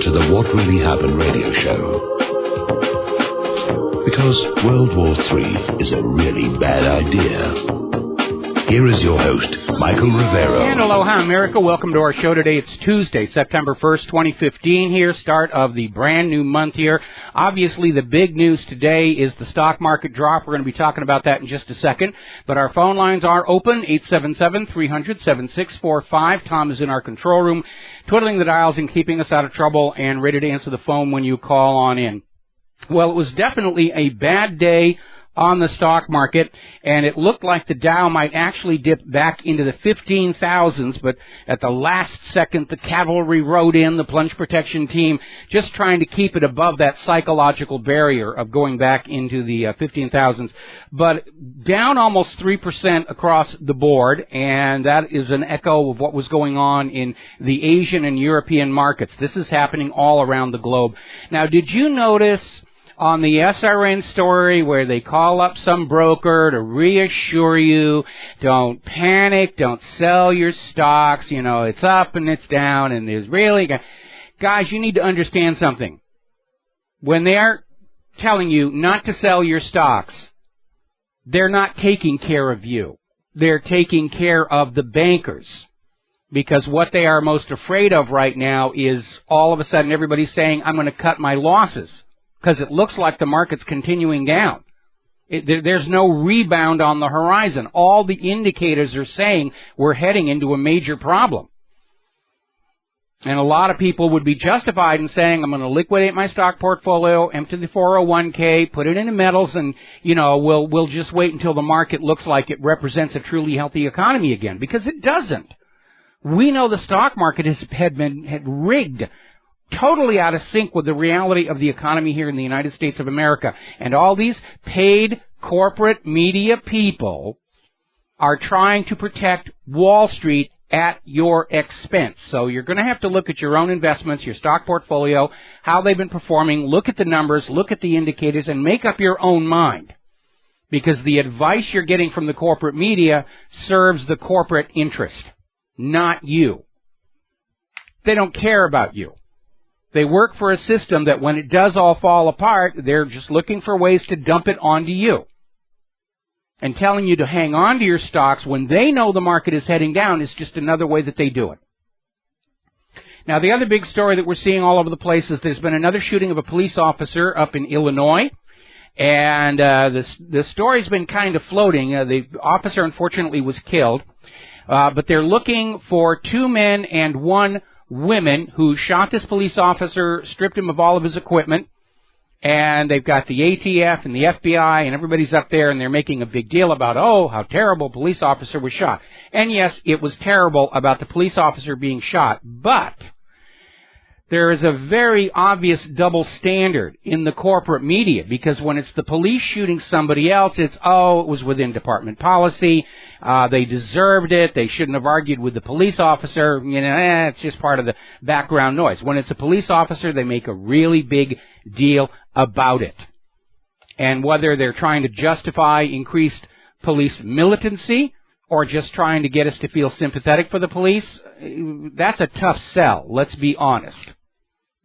to the What Really Happened radio show. Because World War III is a really bad idea. Here is your host, Michael Rivero. And aloha, America. Welcome to our show today. It's Tuesday, September 1st, 2015 here, start of the brand new month here. Obviously, the big news today is the stock market drop. We're going to be talking about that in just a second. But our phone lines are open, 877-300-7645. Tom is in our control room, twiddling the dials and keeping us out of trouble and ready to answer the phone when you call on in. Well, it was definitely a bad day on the stock market, and it looked like the Dow might actually dip back into the 15,000s, but at the last second, the cavalry rode in, the plunge protection team, just trying to keep it above that psychological barrier of going back into the 15,000s. But down almost 3% across the board, and that is an echo of what was going on in the Asian and European markets. This is happening all around the globe. Now, did you notice on the SRN story where they call up some broker to reassure you, don't panic, don't sell your stocks, you know, it's up and it's down and there's really... Guys, you need to understand something. When they are telling you not to sell your stocks, they're not taking care of you. They're taking care of the bankers. Because what they are most afraid of right now is all of a sudden everybody's saying, I'm going to cut my losses. Because it looks like the market's continuing down. There's no rebound on the horizon. All the indicators are saying we're heading into a major problem. And a lot of people would be justified in saying, I'm going to liquidate my stock portfolio, empty the 401k, put it into metals, and, you know, we'll just wait until the market looks like it represents a truly healthy economy again. Because it doesn't. We know the stock market had rigged, totally out of sync with the reality of the economy here in the United States of America. And all these paid corporate media people are trying to protect Wall Street at your expense. So you're going to have to look at your own investments, your stock portfolio, how they've been performing, look at the numbers, look at the indicators, and make up your own mind. Because the advice you're getting from the corporate media serves the corporate interest, not you. They don't care about you. They work for a system that when it does all fall apart, they're just looking for ways to dump it onto you. And telling you to hang on to your stocks when they know the market is heading down is just another way that they do it. Now, the other big story that we're seeing all over the place is there's been another shooting of a police officer up in Illinois. And the story's been kind of floating. The officer, unfortunately, was killed. But they're looking for 2 men and 1 woman who shot this police officer, stripped him of all of his equipment, and they've got the ATF and the FBI and everybody's up there and they're making a big deal about, oh, how terrible police officer was shot. And yes, it was terrible about the police officer being shot, but there is a very obvious double standard in the corporate media, because when it's the police shooting somebody else, it's, oh, it was within department policy, they deserved it, they shouldn't have argued with the police officer, you know, it's just part of the background noise. When it's a police officer, they make a really big deal about it. And whether they're trying to justify increased police militancy or just trying to get us to feel sympathetic for the police, that's a tough sell, let's be honest.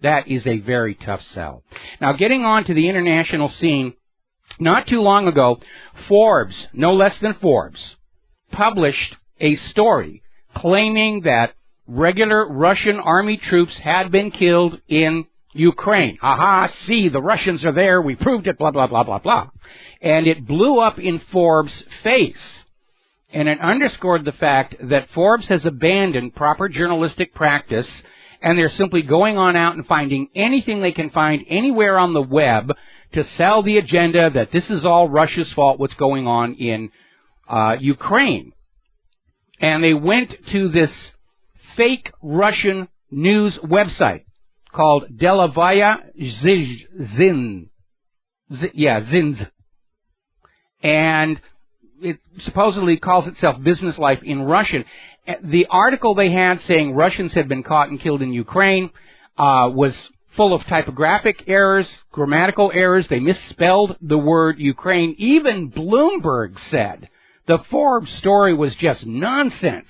That is a very tough sell. Now, getting on to the international scene, not too long ago, Forbes, no less than Forbes, published a story claiming that regular Russian army troops had been killed in Ukraine. Ha-ha, see, the Russians are there, we proved it, blah, blah, blah, blah, blah. And it blew up in Forbes' face. And it underscored the fact that Forbes has abandoned proper journalistic practice, and they're simply going on out and finding anything they can find anywhere on the web to sell the agenda that this is all Russia's fault, what's going on in Ukraine. And they went to this fake Russian news website called Delovaya Zins. And it supposedly calls itself Business Life in Russian. The article they had saying Russians had been caught and killed in Ukraine was full of typographic errors, grammatical errors. They misspelled the word Ukraine. Even Bloomberg said the Forbes story was just nonsense.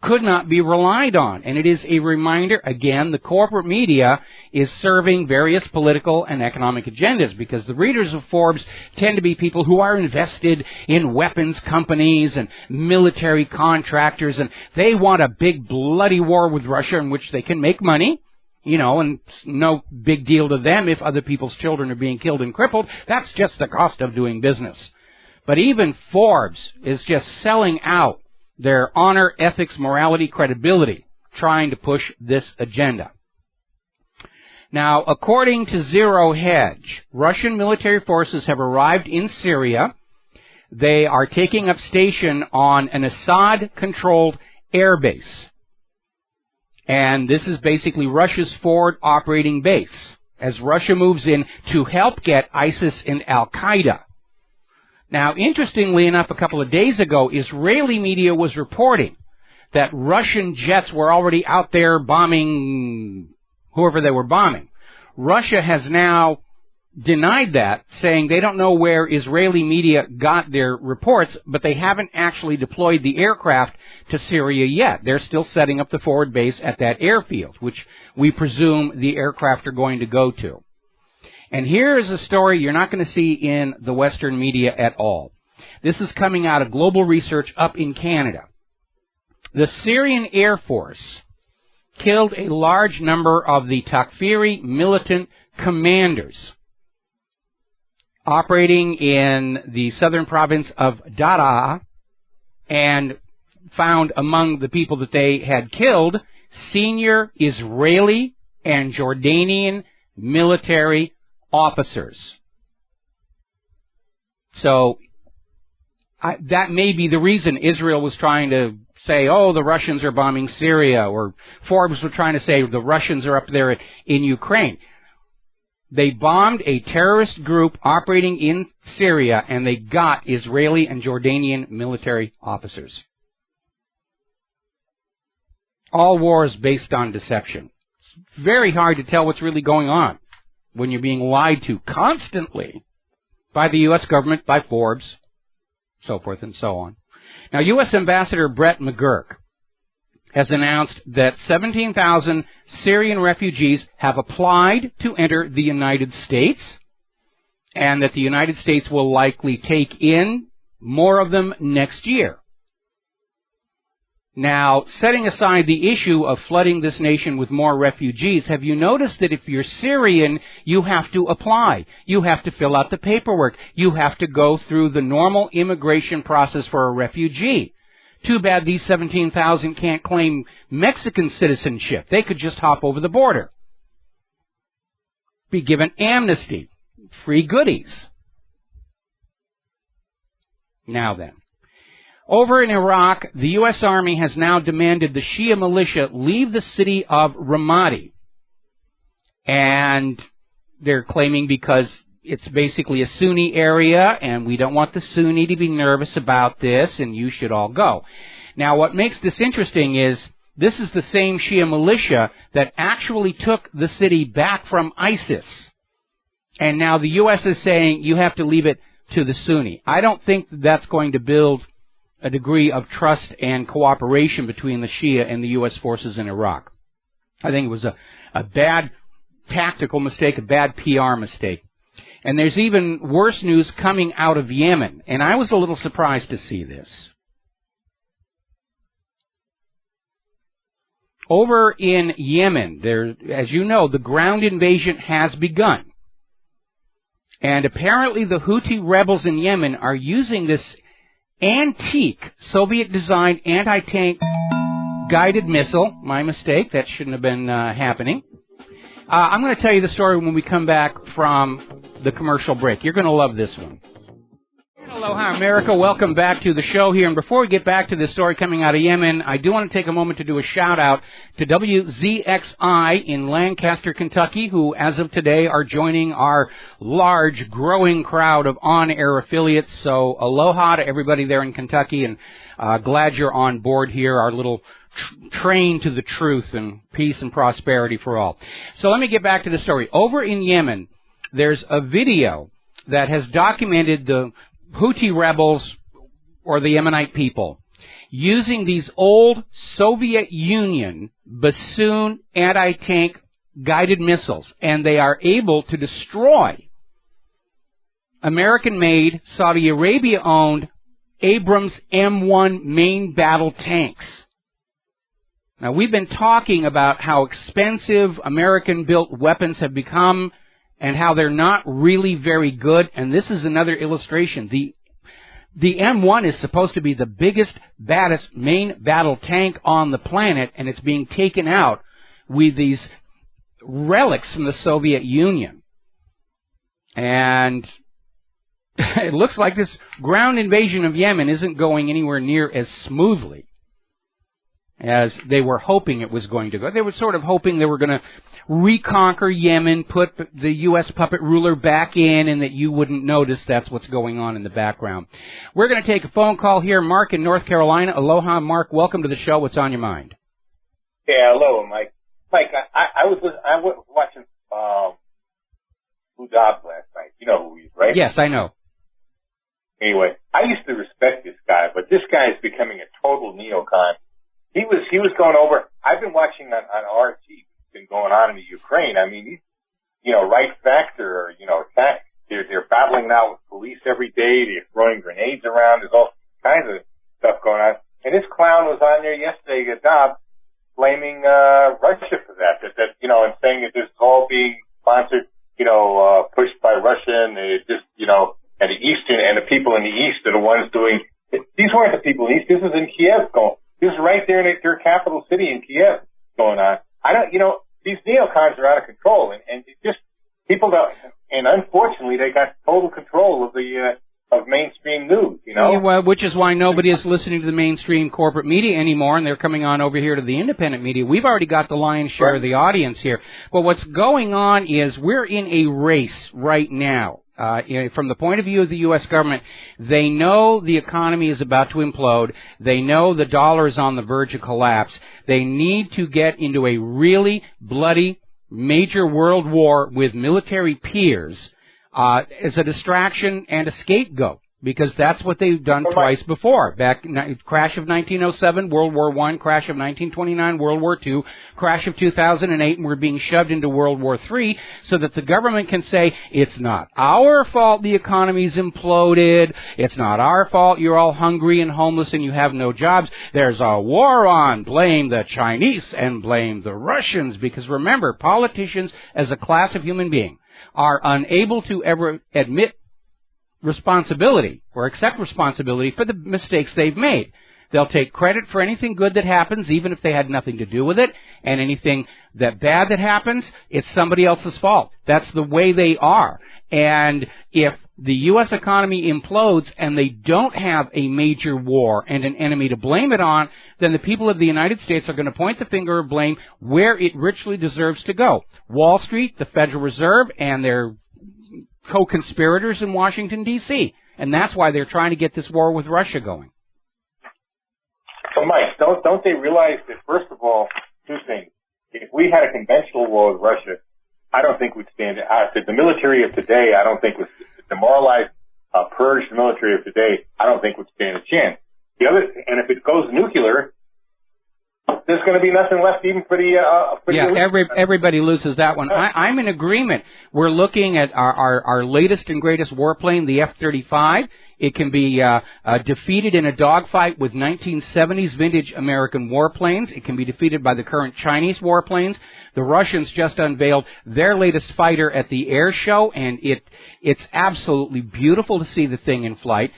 could not be relied on. And it is a reminder, again, the corporate media is serving various political and economic agendas, because the readers of Forbes tend to be people who are invested in weapons companies and military contractors, and they want a big bloody war with Russia in which they can make money. You know, and no big deal to them if other people's children are being killed and crippled. That's just the cost of doing business. But even Forbes is just selling out their honor, ethics, morality, credibility, trying to push this agenda. Now, according to Zero Hedge, Russian military forces have arrived in Syria. They are taking up station on an Assad-controlled airbase. And this is basically Russia's forward operating base, as Russia moves in to help get ISIS and Al-Qaeda. Now, interestingly enough, a couple of days ago, Israeli media was reporting that Russian jets were already out there bombing whoever they were bombing. Russia has now denied that, saying they don't know where Israeli media got their reports, but they haven't actually deployed the aircraft to Syria yet. They're still setting up the forward base at that airfield, which we presume the aircraft are going to go to. And here is a story you're not going to see in the Western media at all. This is coming out of Global Research up in Canada. The Syrian Air Force killed a large number of the Takfiri militant commanders operating in the southern province of Daraa, and found among the people that they had killed senior Israeli and Jordanian military officers. So that may be the reason Israel was trying to say, oh, the Russians are bombing Syria, or Forbes were trying to say the Russians are up there in Ukraine. They bombed a terrorist group operating in Syria, and they got Israeli and Jordanian military officers. All war is based on deception. It's very hard to tell what's really going on when you're being lied to constantly by the U.S. government, by Forbes, so forth and so on. Now, U.S. Ambassador Brett McGurk has announced that 17,000 Syrian refugees have applied to enter the United States, and that the United States will likely take in more of them next year. Now, setting aside the issue of flooding this nation with more refugees, have you noticed that if you're Syrian, you have to apply? You have to fill out the paperwork. You have to go through the normal immigration process for a refugee. Too bad these 17,000 can't claim Mexican citizenship. They could just hop over the border. Be given amnesty. Free goodies. Now then. Over in Iraq, the U.S. Army has now demanded the Shia militia leave the city of Ramadi. And they're claiming because it's basically a Sunni area, and we don't want the Sunni to be nervous about this, and you should all go. Now, what makes this interesting is this is the same Shia militia that actually took the city back from ISIS. And now the U.S. is saying you have to leave it to the Sunni. I don't think that's going to build a degree of trust and cooperation between the Shia and the U.S. forces in Iraq. I think it was a bad tactical mistake, a bad PR mistake. And there's even worse news coming out of Yemen, and I was a little surprised to see this. Over in Yemen, there, as you know, the ground invasion has begun. And apparently the Houthi rebels in Yemen are using this antique Soviet-designed anti-tank guided missile. My mistake. That shouldn't have been happening. I'm going to tell you the story when we come back from the commercial break. You're going to love this one. Aloha, America. Welcome back to the show here. And before we get back to this story coming out of Yemen, I do want to take a moment to do a shout-out to WZXI in Lancaster, Kentucky, who, as of today, are joining our large, growing crowd of on-air affiliates. So aloha to everybody there in Kentucky, and glad you're on board here, our little train to the truth and peace and prosperity for all. So let me get back to the story. Over in Yemen, there's a video that has documented the Houthi rebels, or the Yemenite people, using these old Soviet Union Bassoon anti-tank guided missiles, and they are able to destroy American-made, Saudi Arabia-owned Abrams M1 main battle tanks. Now, we've been talking about how expensive American-built weapons have become and how they're not really very good, and this is another illustration. The M1 is supposed to be the biggest, baddest main battle tank on the planet, and it's being taken out with these relics from the Soviet Union. And it looks like this ground invasion of Yemen isn't going anywhere near as smoothly as they were hoping it was going to go. They were sort of hoping they were going to reconquer Yemen, put the U.S. puppet ruler back in, and that you wouldn't notice that's what's going on in the background. We're going to take a phone call here. Mark in North Carolina. Aloha, Mark. Welcome to the show. What's on your mind? Yeah, hello, Mike. Mike, I was watching Blue Dobbs last night. You know who he is, right? Yes, I know. Anyway, I used to respect this guy, but this guy is becoming a total neocon. He was going over. I've been watching on RT. What's been going on in the Ukraine. I mean, he's, right factor, attack. They're battling now with police every day. They're throwing grenades around. There's all kinds of stuff going on. And this clown was on there yesterday, Dobbs, blaming Russia for that, and saying that this is all being sponsored, pushed by Russia, and it just, and the Eastern and the people in the East are the ones doing. These weren't the people in the East. This is in Kiev going. This is right there in their capital city in Kiev going on. These neocons are out of control, and it just people don't. And unfortunately, they got total control of the of mainstream news. Yeah, well, which is why nobody is listening to the mainstream corporate media anymore, and they're coming on over here to the independent media. We've already got the lion's share of the audience here. But what's going on is we're in a race right now. From the point of view of the U.S. government, they know the economy is about to implode. They know the dollar is on the verge of collapse. They need to get into a really bloody major world war with military peers as a distraction and a scapegoat, because that's what they've done twice before. Crash of 1907, World War I, crash of 1929, World War II, crash of 2008, and we're being shoved into World War III so that the government can say, it's not our fault the economy's imploded, it's not our fault you're all hungry and homeless and you have no jobs, there's a war on, blame the Chinese and blame the Russians, because remember, politicians as a class of human being are unable to ever admit responsibility or accept responsibility for the mistakes they've made. They'll take credit for anything good that happens, even if they had nothing to do with it, and anything that bad that happens, it's somebody else's fault. That's the way they are. And if the U.S. economy implodes and they don't have a major war and an enemy to blame it on, then the people of the United States are going to point the finger of blame where it richly deserves to go. Wall Street, the Federal Reserve, and their co-conspirators in Washington, D.C. And that's why they're trying to get this war with Russia going. So, Mike, don't they realize that, first of all, two things. If we had a conventional war with Russia, I don't think we'd stand it. The military of today, I don't think would demoralize, purge the military of today, I don't think would stand a chance. And if it goes nuclear, there's going to be nothing left even for the... Everybody loses that one. I'm in agreement. We're looking at our latest and greatest warplane, the F-35. It can be defeated in a dogfight with 1970s vintage American warplanes. It can be defeated by the current Chinese warplanes. The Russians just unveiled their latest fighter at the air show, and it's absolutely beautiful to see the thing in flight.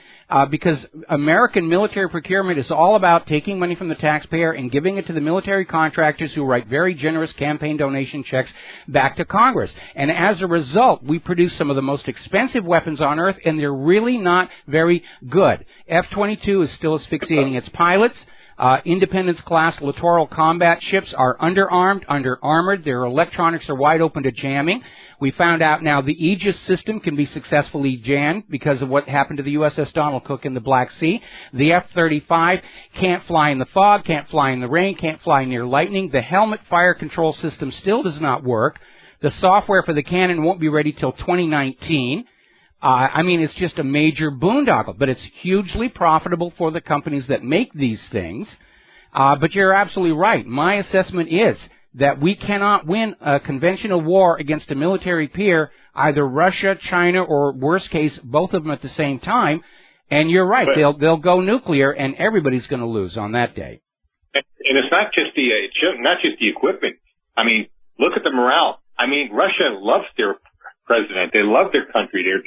Because American military procurement is all about taking money from the taxpayer and giving it to the military contractors who write very generous campaign donation checks back to Congress. And as a result, we produce some of the most expensive weapons on earth, and they're really not very good. F-22 is still asphyxiating its pilots. Independence-class littoral combat ships are underarmed, under-armored. Their electronics are wide open to jamming. We found out now the Aegis system can be successfully jammed because of what happened to the USS Donald Cook in the Black Sea. The F-35 can't fly in the fog, can't fly in the rain, can't fly near lightning. The helmet fire control system still does not work. The software for the cannon won't be ready till 2019. I mean, it's just a major boondoggle, but it's hugely profitable for the companies that make these things. But you're absolutely right. My assessment is that we cannot win a conventional war against a military peer, either Russia, China, or worst case, both of them at the same time. And you're right. They'll go nuclear, and everybody's going to lose on that day. And it's not just the equipment. I mean, look at the morale. I mean, Russia loves their president. They love their country. They're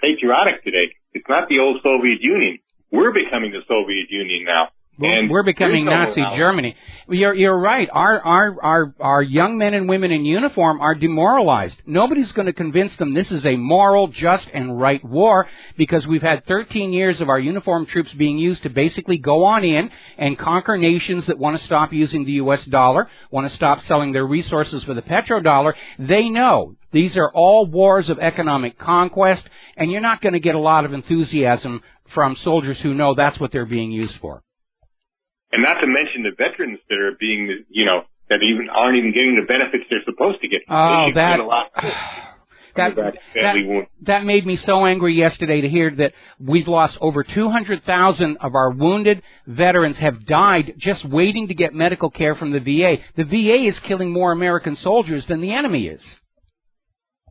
patriotic today. It's not the old Soviet Union. We're becoming the Soviet Union now. And we're becoming Nazi Germany. You're right. Our young men and women in uniform are demoralized. Nobody's going to convince them this is a moral, just, and right war, because we've had 13 years of our uniformed troops being used to basically go on in and conquer nations that want to stop using the U.S. dollar, want to stop selling their resources for the petrodollar. They know these are all wars of economic conquest, and you're not going to get a lot of enthusiasm from soldiers who know that's what they're being used for. And not to mention the veterans that are being, that aren't even getting the benefits they're supposed to get. Oh, that made me so angry yesterday to hear that we've lost over 200,000 of our wounded veterans have died just waiting to get medical care from the VA. The VA is killing more American soldiers than the enemy is.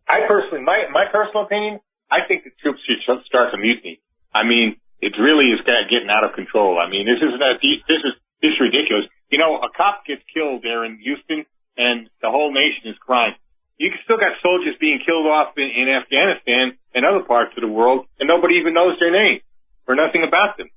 I personally, my personal opinion, I think the troops should start a mutiny. I mean, it really is getting out of control. I mean, this is ridiculous. A cop gets killed there in Houston, and the whole nation is crying. You still got soldiers being killed off in Afghanistan and other parts of the world, and nobody even knows their name or nothing about them.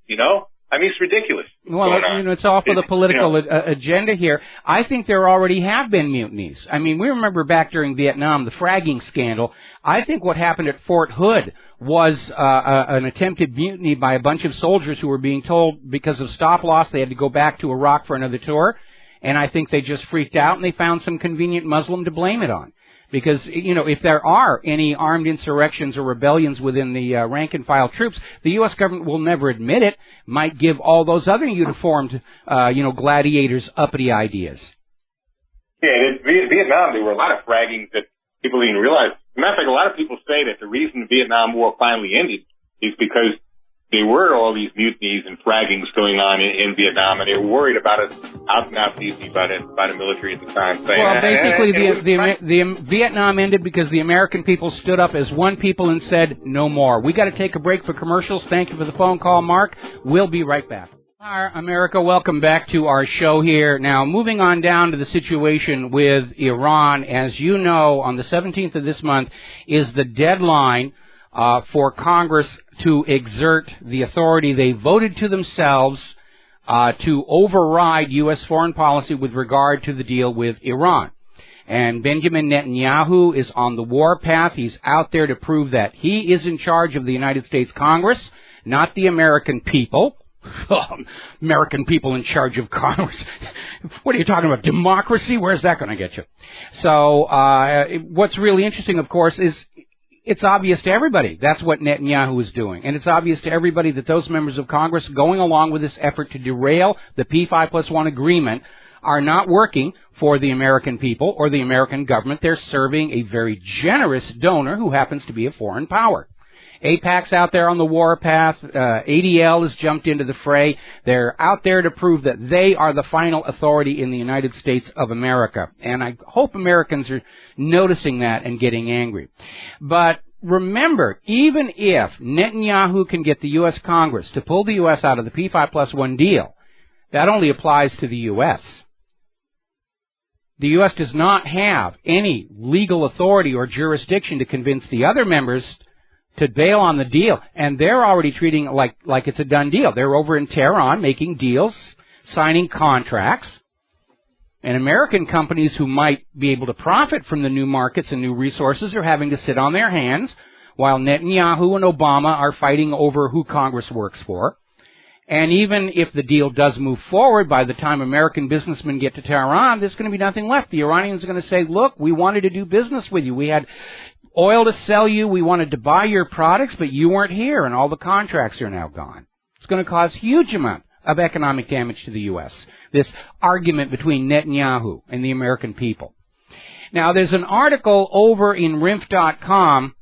I mean, it's ridiculous. Well, it's all for the political agenda here. I think there already have been mutinies. I mean, we remember back during Vietnam, the fragging scandal. I think what happened at Fort Hood was an attempted mutiny by a bunch of soldiers who were being told because of stop loss they had to go back to Iraq for another tour. And I think they just freaked out and they found some convenient Muslim to blame it on. Because, if there are any armed insurrections or rebellions within the rank-and-file troops, the U.S. government will never admit it, might give all those other uniformed, gladiators uppity ideas. Yeah, in Vietnam, there were a lot of fraggings that people didn't realize. As a matter of fact, a lot of people say that the reason the Vietnam War finally ended is because there were all these mutinies and fraggings going on in Vietnam, and they were worried about it out and out easy by the military at the time. So, well, basically, the Vietnam ended because the American people stood up as one people and said, no more. We got to take a break for commercials. Thank you for the phone call, Mark. We'll be right back. America, welcome back to our show here. Now, moving on down to the situation with Iran. As you know, on the 17th of this month is the deadline for Congress to exert the authority they voted to themselves to override U.S. foreign policy with regard to the deal with Iran. And Benjamin Netanyahu is on the warpath. He's out there to prove that he is in charge of the United States Congress, not the American people. American people in charge of Congress. What are you talking about? Democracy? Where's that going to get you? So what's really interesting, of course, is it's obvious to everybody that's what Netanyahu is doing. And it's obvious to everybody that those members of Congress going along with this effort to derail the P5+1 agreement are not working for the American people or the American government. They're serving a very generous donor who happens to be a foreign power. AIPAC's out there on the warpath. ADL has jumped into the fray. They're out there to prove that they are the final authority in the United States of America. And I hope Americans are noticing that and getting angry. But remember, even if Netanyahu can get the U.S. Congress to pull the U.S. out of the P5+1 deal, that only applies to the U.S. The U.S. does not have any legal authority or jurisdiction to convince the other members to bail on the deal. And they're already treating it like it's a done deal. They're over in Tehran making deals, signing contracts. And American companies who might be able to profit from the new markets and new resources are having to sit on their hands while Netanyahu and Obama are fighting over who Congress works for. And even if the deal does move forward, by the time American businessmen get to Tehran, there's going to be nothing left. The Iranians are going to say, look, we wanted to do business with you. We had oil to sell you. We wanted to buy your products, but you weren't here, and all the contracts are now gone. It's going to cause huge amount of economic damage to the U.S., this argument between Netanyahu and the American people. Now, there's an article over in RINF.com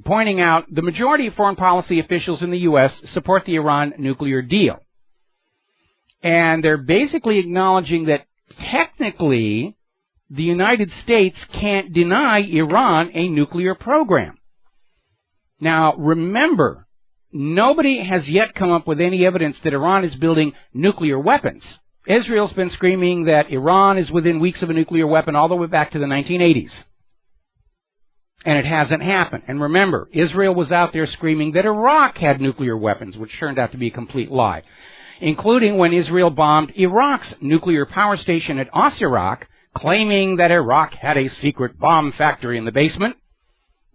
pointing out the majority of foreign policy officials in the U.S. support the Iran nuclear deal. And they're basically acknowledging that technically the United States can't deny Iran a nuclear program. Now, remember, nobody has yet come up with any evidence that Iran is building nuclear weapons. Israel's been screaming that Iran is within weeks of a nuclear weapon all the way back to the 1980s. And it hasn't happened. And remember, Israel was out there screaming that Iraq had nuclear weapons, which turned out to be a complete lie, including when Israel bombed Iraq's nuclear power station at Osirak, claiming that Iraq had a secret bomb factory in the basement,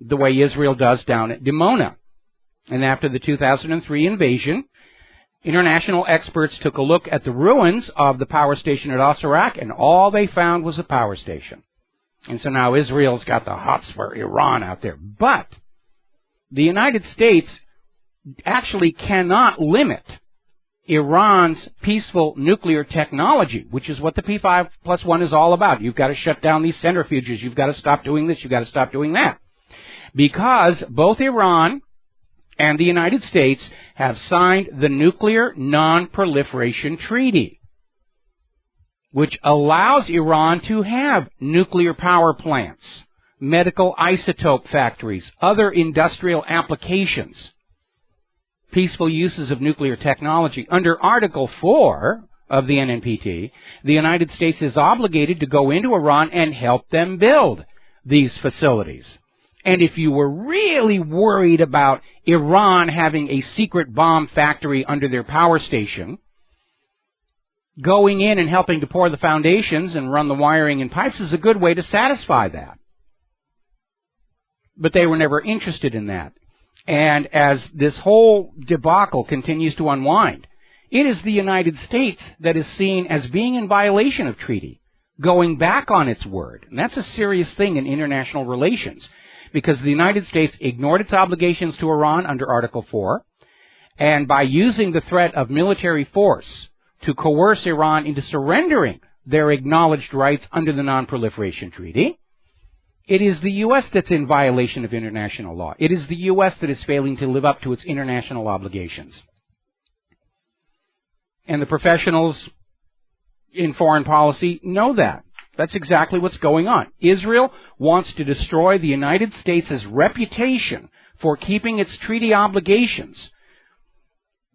the way Israel does down at Dimona. And after the 2003 invasion, international experts took a look at the ruins of the power station at Osirak, and all they found was a power station. And so now Israel's got the hots for Iran out there. But the United States actually cannot limit Iran's peaceful nuclear technology, which is what the P5+1 is all about. You've got to shut down these centrifuges. You've got to stop doing this. You've got to stop doing that. Because both Iran and the United States have signed the Nuclear Non-Proliferation Treaty, which allows Iran to have nuclear power plants, medical isotope factories, other industrial applications, peaceful uses of nuclear technology. Under Article 4 of the NNPT, the United States is obligated to go into Iran and help them build these facilities. And if you were really worried about Iran having a secret bomb factory under their power station, going in and helping to pour the foundations and run the wiring and pipes is a good way to satisfy that. But they were never interested in that. And as this whole debacle continues to unwind, it is the United States that is seen as being in violation of treaty, going back on its word. And that's a serious thing in international relations, because the United States ignored its obligations to Iran under Article 4, and by using the threat of military force to coerce Iran into surrendering their acknowledged rights under the Non-Proliferation Treaty, it is the U.S. that's in violation of international law. It is the U.S. that is failing to live up to its international obligations. And the professionals in foreign policy know that. That's exactly what's going on. Israel wants to destroy the United States' reputation for keeping its treaty obligations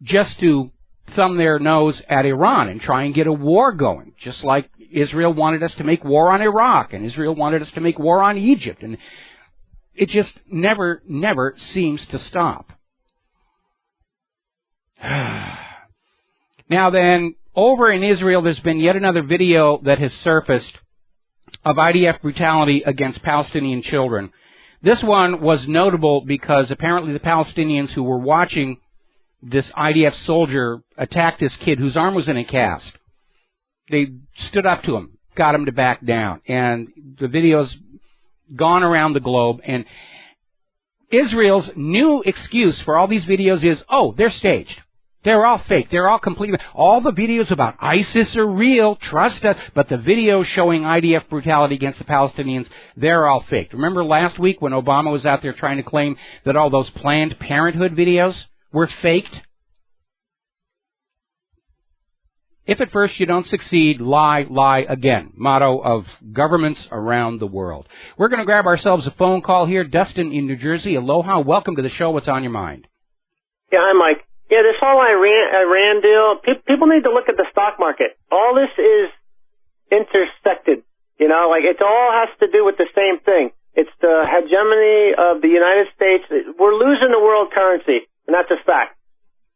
just to thumb their nose at Iran and try and get a war going, just like Israel wanted us to make war on Iraq, and Israel wanted us to make war on Egypt, and it just never seems to stop. Now then, over in Israel, there's been yet another video that has surfaced of IDF brutality against Palestinian children. This one was notable because apparently the Palestinians who were watching this IDF soldier attack this kid whose arm was in a cast, they stood up to him, got him to back down, and the video's gone around the globe, and Israel's new excuse for all these videos is, oh, they're staged. They're all fake. They're all completely... All the videos about ISIS are real, trust us, but the videos showing IDF brutality against the Palestinians, they're all fake. Remember last week when Obama was out there trying to claim that all those Planned Parenthood videos were faked? If at first you don't succeed, lie, lie again. Motto of governments around the world. We're going to grab ourselves a phone call here. Dustin in New Jersey. Aloha. Welcome to the show. What's on your mind? Yeah, hi, Mike. Yeah, this whole Iran deal, people need to look at the stock market. All this is intersected. You know, like it all has to do with the same thing. It's the hegemony of the United States. We're losing the world currency, and that's a fact.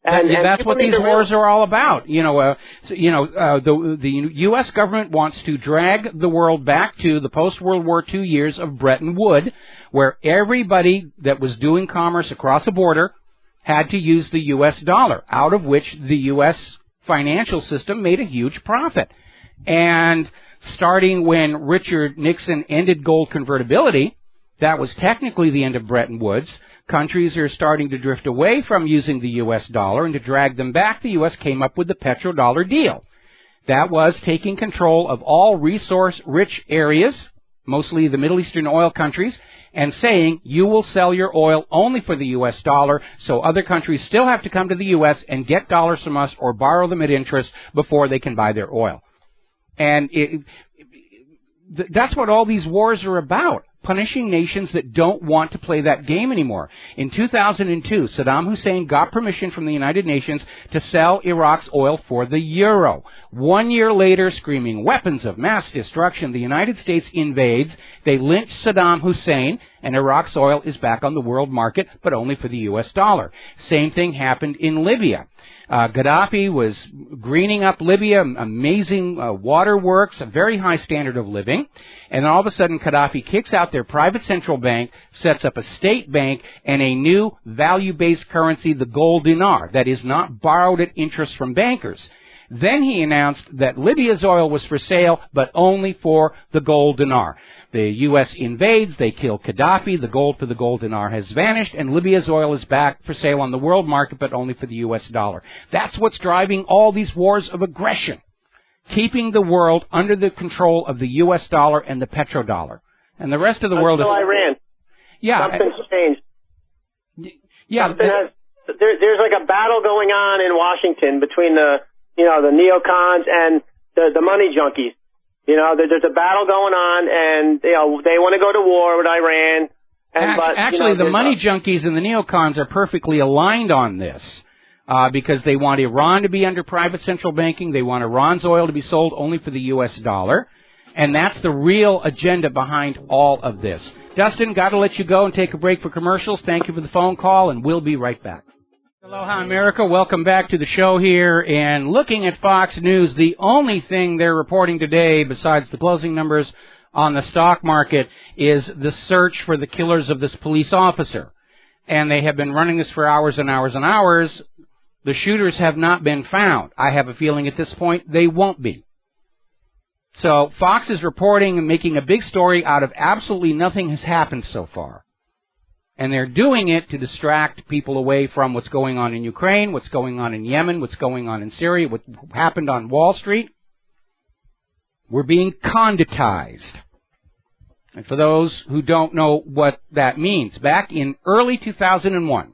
And that's what these wars are all about. The U.S. government wants to drag the world back to the post-World War II years of Bretton Woods, where everybody that was doing commerce across a border had to use the U.S. dollar, out of which the U.S. financial system made a huge profit. And starting when Richard Nixon ended gold convertibility, that was technically the end of Bretton Woods. Countries are starting to drift away from using the U.S. dollar, and to drag them back, the U.S. came up with the petrodollar deal. That was taking control of all resource-rich areas, mostly the Middle Eastern oil countries, and saying you will sell your oil only for the U.S. dollar, so other countries still have to come to the U.S. and get dollars from us or borrow them at interest before they can buy their oil. And that's what all these wars are about, punishing nations that don't want to play that game anymore. In 2002, Saddam Hussein got permission from the United Nations to sell Iraq's oil for the euro. 1 year later, screaming weapons of mass destruction, the United States invades. They lynch Saddam Hussein, and Iraq's oil is back on the world market, but only for the U.S. dollar. Same thing happened in Libya. Gaddafi was greening up Libya, amazing waterworks, a very high standard of living. And then all of a sudden, Gaddafi kicks out their private central bank, sets up a state bank, and a new value-based currency, the gold dinar, that is not borrowed at interest from bankers. Then he announced that Libya's oil was for sale, but only for the gold dinar. The U.S. invades, they kill Gaddafi, the gold for the gold dinar has vanished, and Libya's oil is back for sale on the world market, but only for the U.S. dollar. That's what's driving all these wars of aggression, keeping the world under the control of the U.S. dollar and the petrodollar. And the rest of the world is... Iran. Yeah. Something's changed. Yeah. There's like a battle going on in Washington between the neocons and the money junkies. There's a battle going on, and they want to go to war with Iran. Actually, the money junkies and the neocons are perfectly aligned on this because they want Iran to be under private central banking. They want Iran's oil to be sold only for the U.S. dollar. And that's the real agenda behind all of this. Dustin, got to let you go and take a break for commercials. Thank you for the phone call, and we'll be right back. Aloha, America. Welcome back to the show here. And looking at Fox News, the only thing they're reporting today, besides the closing numbers on the stock market, is the search for the killers of this police officer. And they have been running this for hours and hours and hours. The shooters have not been found. I have a feeling at this point they won't be. So Fox is reporting and making a big story out of absolutely nothing has happened so far. And they're doing it to distract people away from what's going on in Ukraine, what's going on in Yemen, what's going on in Syria, what happened on Wall Street. We're being conditized. And for those who don't know what that means, back in early 2001,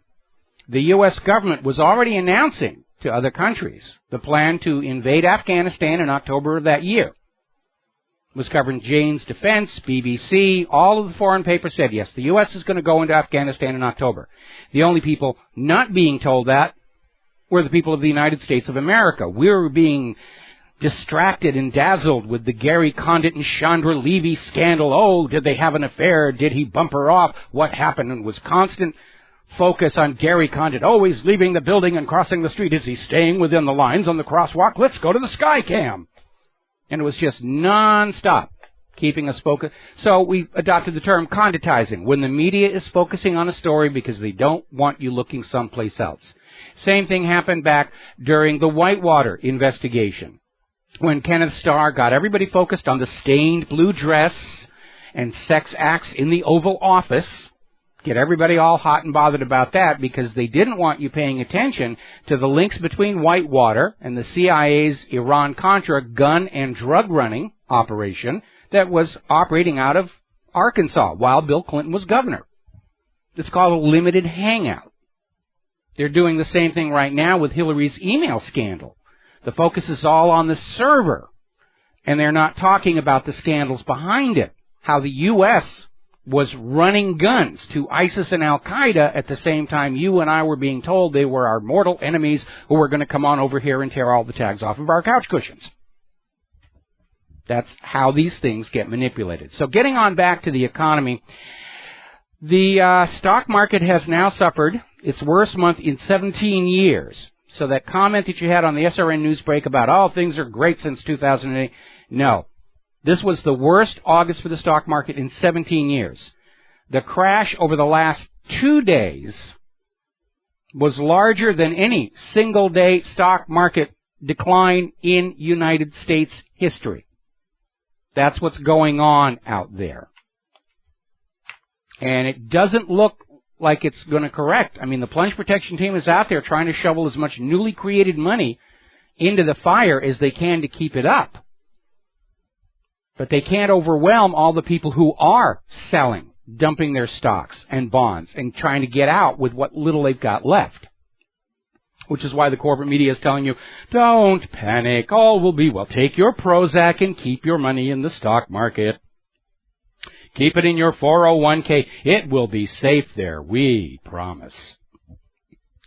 the U.S. government was already announcing to other countries the plan to invade Afghanistan in October of that year. Was covering Jane's Defense, BBC, all of the foreign papers said, yes, the U.S. is going to go into Afghanistan in October. The only people not being told that were the people of the United States of America. We were being distracted and dazzled with the Gary Condit and Chandra Levy scandal. Oh, did they have an affair? Did he bump her off? What happened? And was constant focus on Gary Condit. Oh, he's leaving the building and crossing the street. Is he staying within the lines on the crosswalk? Let's go to the sky cam. And it was just nonstop keeping us focused. So we adopted the term conditizing, when the media is focusing on a story because they don't want you looking someplace else. Same thing happened back during the Whitewater investigation, when Kenneth Starr got everybody focused on the stained blue dress and sex acts in the Oval Office. Get everybody all hot and bothered about that because they didn't want you paying attention to the links between Whitewater and the CIA's Iran-Contra gun and drug running operation that was operating out of Arkansas while Bill Clinton was governor. It's called a limited hangout. They're doing the same thing right now with Hillary's email scandal. The focus is all on the server, and they're not talking about the scandals behind it, how the U.S. was running guns to ISIS and Al-Qaeda at the same time you and I were being told they were our mortal enemies who were going to come on over here and tear all the tags off of our couch cushions. That's how these things get manipulated. So getting on back to the economy, the stock market has now suffered its worst month in 17 years. So that comment that you had on the SRN News Break about, oh, things are great since 2008, no. This was the worst August for the stock market in 17 years. The crash over the last 2 days was larger than any single-day stock market decline in United States history. That's what's going on out there. And it doesn't look like it's going to correct. I mean, the plunge protection team is out there trying to shovel as much newly created money into the fire as they can to keep it up. But they can't overwhelm all the people who are selling, dumping their stocks and bonds and trying to get out with what little they've got left. Which is why the corporate media is telling you, don't panic, all will be well. Take your Prozac and keep your money in the stock market. Keep it in your 401k. It will be safe there, we promise.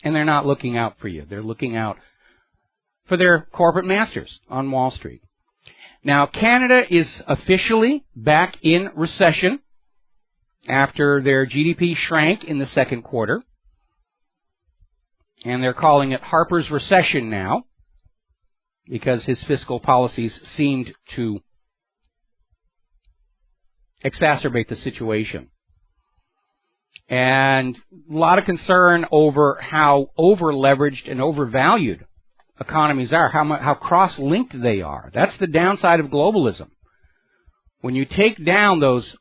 And they're not looking out for you. They're looking out for their corporate masters on Wall Street. Now, Canada is officially back in recession after their GDP shrank in the second quarter. And they're calling it Harper's recession now because his fiscal policies seemed to exacerbate the situation. And a lot of concern over how over-leveraged and overvalued economies are, how cross-linked they are. That's the downside of globalism. When you take down those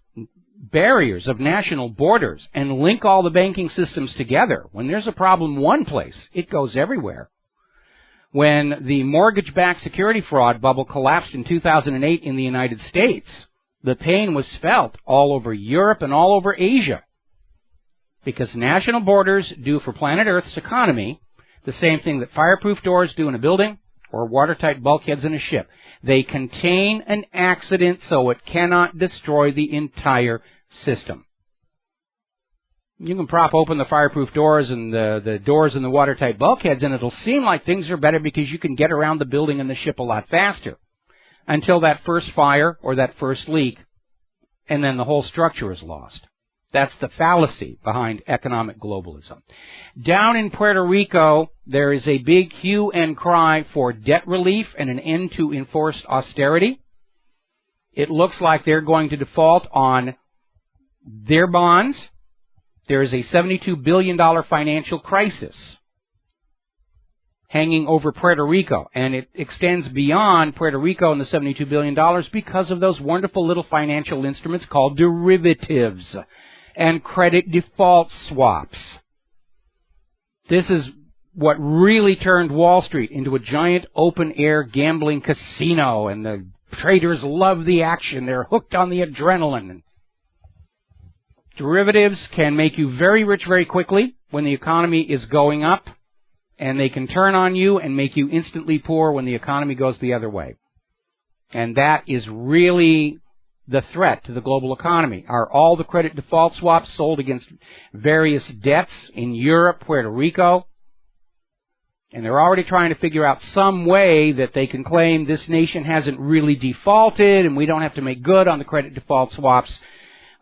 barriers of national borders and link all the banking systems together, when there's a problem one place, it goes everywhere. When the mortgage-backed security fraud bubble collapsed in 2008 in the United States, the pain was felt all over Europe and all over Asia. Because national borders do for planet Earth's economy the same thing that fireproof doors do in a building or watertight bulkheads in a ship. They contain an accident so it cannot destroy the entire system. You can prop open the fireproof doors and the doors and the watertight bulkheads, and it'll seem like things are better because you can get around the building and the ship a lot faster until that first fire or that first leak, and then the whole structure is lost. That's the fallacy behind economic globalism. Down in Puerto Rico, there is a big hue and cry for debt relief and an end to enforced austerity. It looks like they're going to default on their bonds. There is a $72 billion financial crisis hanging over Puerto Rico, and it extends beyond Puerto Rico and the $72 billion because of those wonderful little financial instruments called derivatives and credit default swaps. This is what really turned Wall Street into a giant open-air gambling casino, and the traders love the action. They're hooked on the adrenaline. Derivatives can make you very rich very quickly when the economy is going up, and they can turn on you and make you instantly poor when the economy goes the other way. And that is really the threat to the global economy. Are all the credit default swaps sold against various debts in Europe, Puerto Rico? And they're already trying to figure out some way that they can claim this nation hasn't really defaulted and we don't have to make good on the credit default swaps.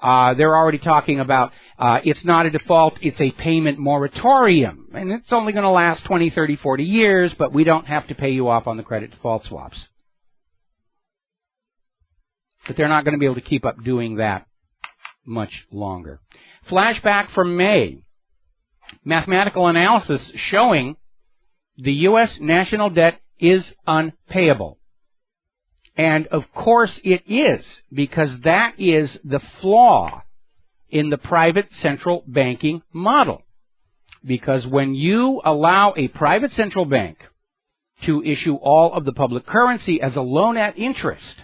They're already talking about it's not a default, it's a payment moratorium. And it's only going to last 20, 30, 40 years, but we don't have to pay you off on the credit default swaps. But they're not going to be able to keep up doing that much longer. Flashback from May. Mathematical analysis showing the U.S. national debt is unpayable. And of course it is, because that is the flaw in the private central banking model. Because when you allow a private central bank to issue all of the public currency as a loan at interest,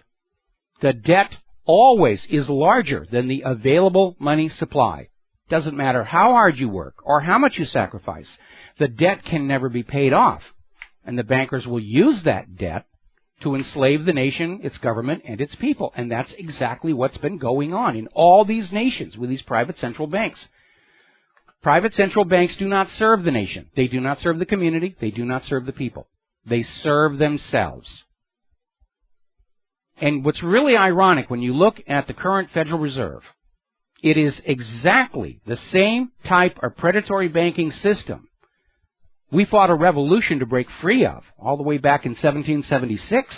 the debt always is larger than the available money supply. Doesn't matter how hard you work or how much you sacrifice. The debt can never be paid off. And the bankers will use that debt to enslave the nation, its government, and its people. And that's exactly what's been going on in all these nations with these private central banks. Private central banks do not serve the nation. They do not serve the community. They do not serve the people. They serve themselves. And what's really ironic when you look at the current Federal Reserve, it is exactly the same type of predatory banking system we fought a revolution to break free of all the way back in 1776.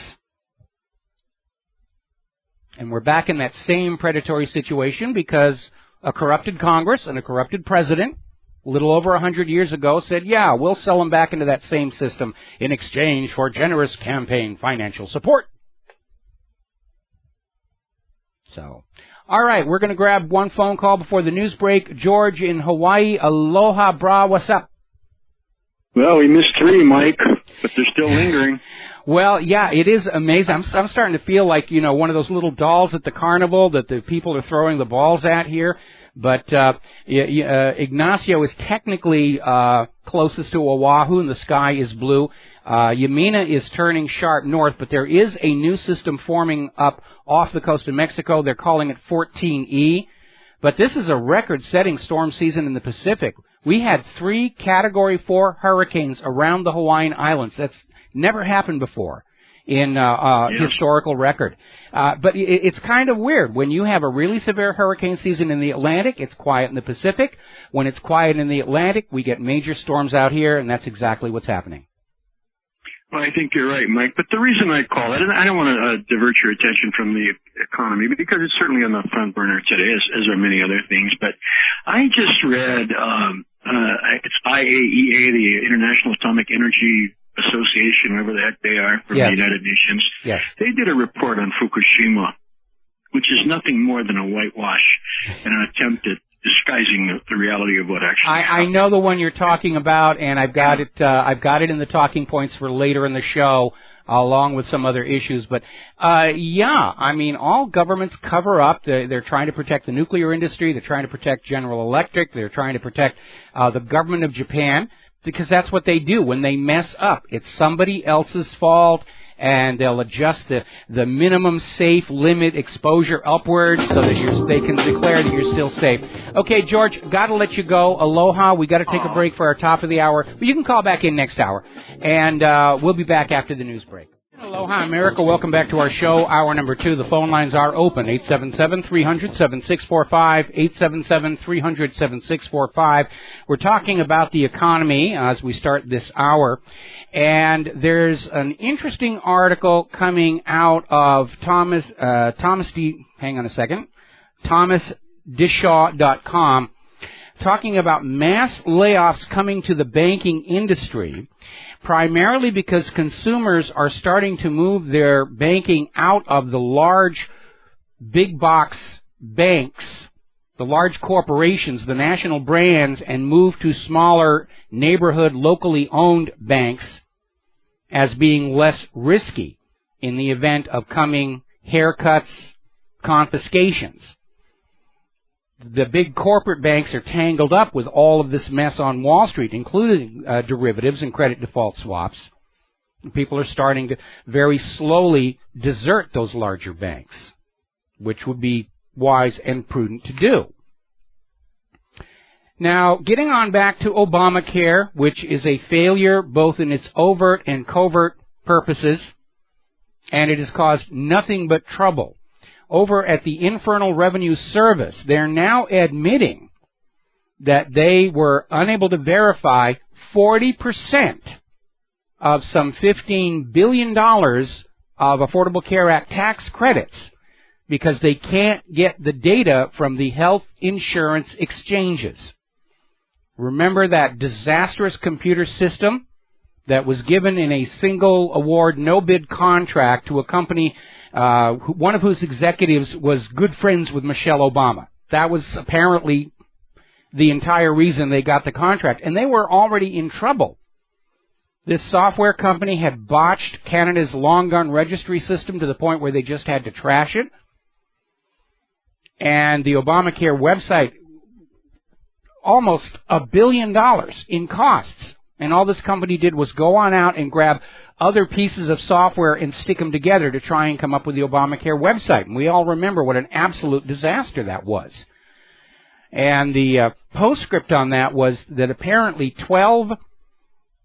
And we're back in that same predatory situation because a corrupted Congress and a corrupted president a little over 100 years ago said, yeah, we'll sell them back into that same system in exchange for generous campaign financial support. So, all right, we're going to grab one phone call before the news break. George in Hawaii, aloha, brah, what's up? Well, we missed 3, Mike, but they're still lingering. Well, yeah, it is amazing. I'm starting to feel like, one of those little dolls at the carnival that the people are throwing the balls at here. But Ignacio is technically closest to Oahu, and the sky is blue. Yamina is turning sharp north, but there is a new system forming up off the coast of Mexico. They're calling it 14E. But this is a record-setting storm season in the Pacific. We had 3 Category 4 hurricanes around the Hawaiian Islands. That's never happened before in historical record. But it's kind of weird. When you have a really severe hurricane season in the Atlantic, it's quiet in the Pacific. When it's quiet in the Atlantic, we get major storms out here, and that's exactly what's happening. Well, I think you're right, Mike. But the reason I call it, and I don't want to divert your attention from the economy, because it's certainly on the front burner today, as are many other things. But I just read, it's IAEA, the International Atomic Energy Association, whatever the heck they are, from the United Nations. Yes. They did a report on Fukushima, which is nothing more than a whitewash and an attempt at disguising the reality of what actually happened. I know the one you're talking about, and I've got it in the talking points for later in the show, along with some other issues. But all governments cover up. They're trying to protect the nuclear industry. They're trying to protect General Electric. They're trying to protect the government of Japan, because that's what they do when they mess up. It's somebody else's fault, and they'll adjust the minimum safe limit exposure upwards so that they can declare that you're still safe. Okay, George, got to let you go. Aloha. We got to take a break for our top of the hour. But you can call back in next hour, and we'll be back after the news break. Aloha, America. Welcome back to our show, hour number 2. The phone lines are open, 877-300-7645, 877-300-7645. We're talking about the economy as we start this hour. And there's an interesting article coming out of ThomasDishaw.com, talking about mass layoffs coming to the banking industry, primarily because consumers are starting to move their banking out of the large big box banks, the large corporations, the national brands, and move to smaller neighborhood, locally owned banks as being less risky in the event of coming haircuts, confiscations. The big corporate banks are tangled up with all of this mess on Wall Street, including derivatives and credit default swaps. People are starting to very slowly desert those larger banks, which would be wise and prudent to do. Now, getting on back to Obamacare, which is a failure both in its overt and covert purposes, and it has caused nothing but trouble. Over at the Internal Revenue Service, they're now admitting that they were unable to verify 40% of some $15 billion of Affordable Care Act tax credits because they can't get the data from the health insurance exchanges. Remember that disastrous computer system that was given in a single award, no-bid contract to a company, one of whose executives was good friends with Michelle Obama. That was apparently the entire reason they got the contract, and they were already in trouble. This software company had botched Canada's long gun registry system to the point where they just had to trash it. And the Obamacare website, almost $1 billion in costs. And all this company did was go on out and grab other pieces of software and stick them together to try and come up with the Obamacare website. And we all remember what an absolute disaster that was. And the postscript on that was that apparently 12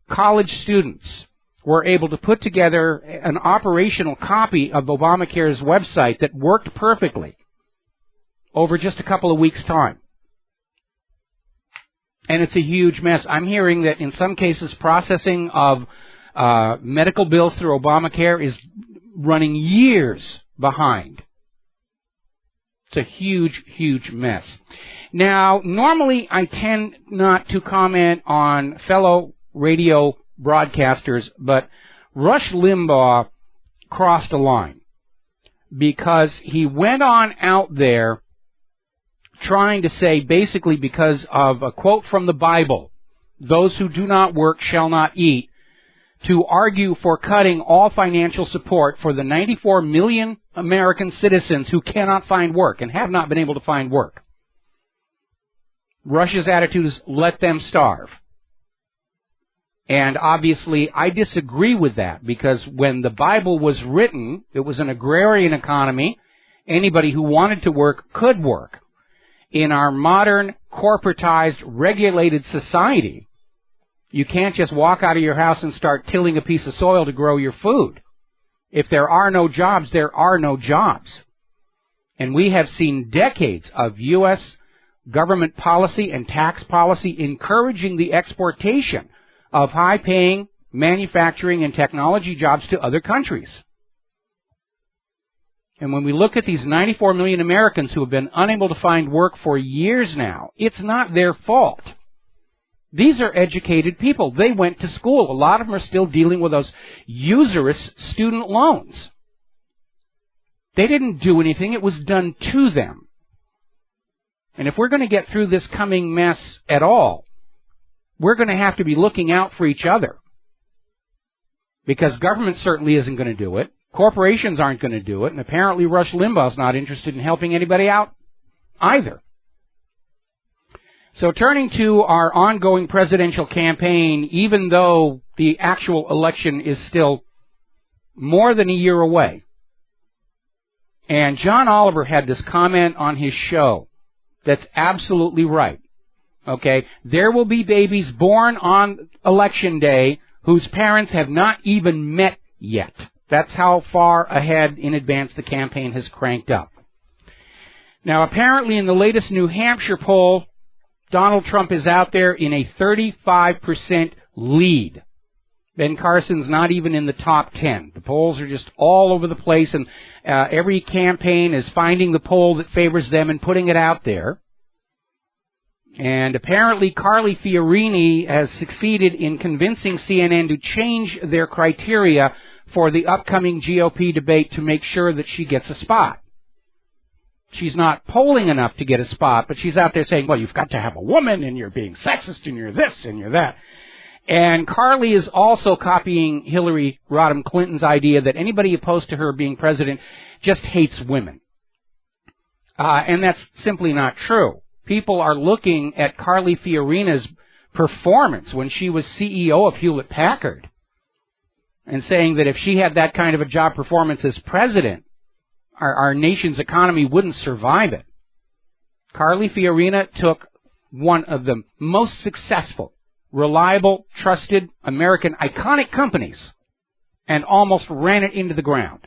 college students were able to put together an operational copy of Obamacare's website that worked perfectly over just a couple of weeks' time. And it's a huge mess. I'm hearing that in some cases processing of medical bills through Obamacare is running years behind. It's a huge, huge mess. Now, normally I tend not to comment on fellow radio broadcasters, but Rush Limbaugh crossed a line because he went on out there trying to say, basically because of a quote from the Bible, those who do not work shall not eat, to argue for cutting all financial support for the 94 million American citizens who cannot find work and have not been able to find work. Russia's attitude is let them starve. And obviously, I disagree with that, because when the Bible was written, it was an agrarian economy. Anybody who wanted to work could work. In our modern, corporatized, regulated society, you can't just walk out of your house and start tilling a piece of soil to grow your food. If there are no jobs, there are no jobs. And we have seen decades of U.S. government policy and tax policy encouraging the exportation of high-paying manufacturing and technology jobs to other countries. And when we look at these 94 million Americans who have been unable to find work for years now, it's not their fault. These are educated people. They went to school. A lot of them are still dealing with those usurious student loans. They didn't do anything. It was done to them. And if we're going to get through this coming mess at all, we're going to have to be looking out for each other. Because government certainly isn't going to do it. Corporations aren't going to do it. And apparently Rush Limbaugh's not interested in helping anybody out either. So turning to our ongoing presidential campaign, even though the actual election is still more than a year away. And John Oliver had this comment on his show that's absolutely right. Okay, there will be babies born on Election Day whose parents have not even met yet. That's how far ahead in advance the campaign has cranked up. Now, apparently in the latest New Hampshire poll, Donald Trump is out there in a 35% lead. Ben Carson's not even in the top 10. The polls are just all over the place, and every campaign is finding the poll that favors them and putting it out there. And apparently Carly Fiorina has succeeded in convincing CNN to change their criteria for the upcoming GOP debate to make sure that she gets a spot. She's not polling enough to get a spot, but she's out there saying, well, you've got to have a woman, and you're being sexist, and you're this, and you're that. And Carly is also copying Hillary Rodham Clinton's idea that anybody opposed to her being president just hates women. And that's simply not true. People are looking at Carly Fiorina's performance when she was CEO of Hewlett-Packard and saying that if she had that kind of a job performance as president, our nation's economy wouldn't survive it. Carly Fiorina took one of the most successful, reliable, trusted American iconic companies and almost ran it into the ground.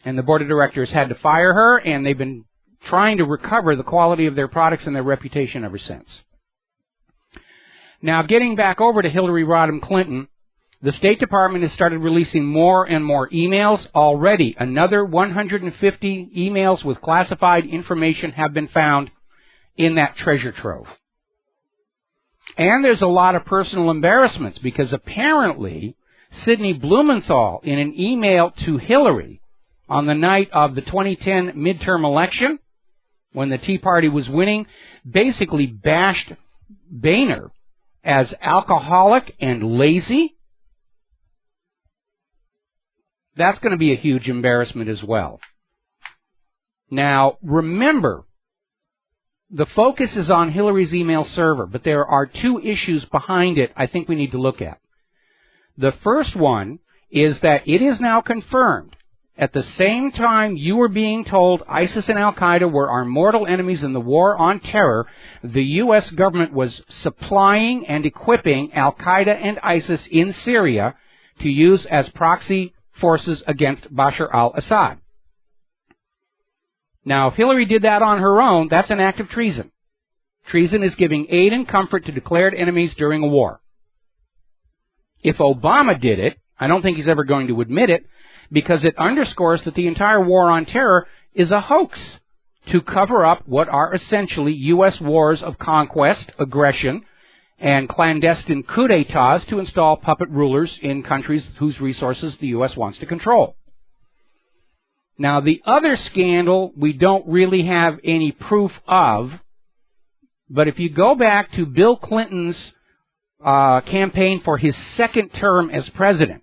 And the board of directors had to fire her, and they've been trying to recover the quality of their products and their reputation ever since. Now, getting back over to Hillary Rodham Clinton, the State Department has started releasing more and more emails. Already, another 150 emails with classified information have been found in that treasure trove. And there's a lot of personal embarrassments, because apparently Sidney Blumenthal, in an email to Hillary on the night of the 2010 midterm election, when the Tea Party was winning, basically bashed Boehner as alcoholic and lazy. That's going to be a huge embarrassment as well. Now, remember, the focus is on Hillary's email server, but there are two issues behind it I think we need to look at. The first one is that it is now confirmed, at the same time you were being told ISIS and Al-Qaeda were our mortal enemies in the war on terror, the U.S. government was supplying and equipping Al-Qaeda and ISIS in Syria to use as proxy forces against Bashar al-Assad. Now, if Hillary did that on her own, that's an act of treason. Treason is giving aid and comfort to declared enemies during a war. If Obama did it, I don't think he's ever going to admit it, because it underscores that the entire war on terror is a hoax to cover up what are essentially U.S. wars of conquest, aggression, and clandestine coup d'etats to install puppet rulers in countries whose resources the U.S. wants to control. Now, the other scandal we don't really have any proof of, but if you go back to Bill Clinton's campaign for his second term as president.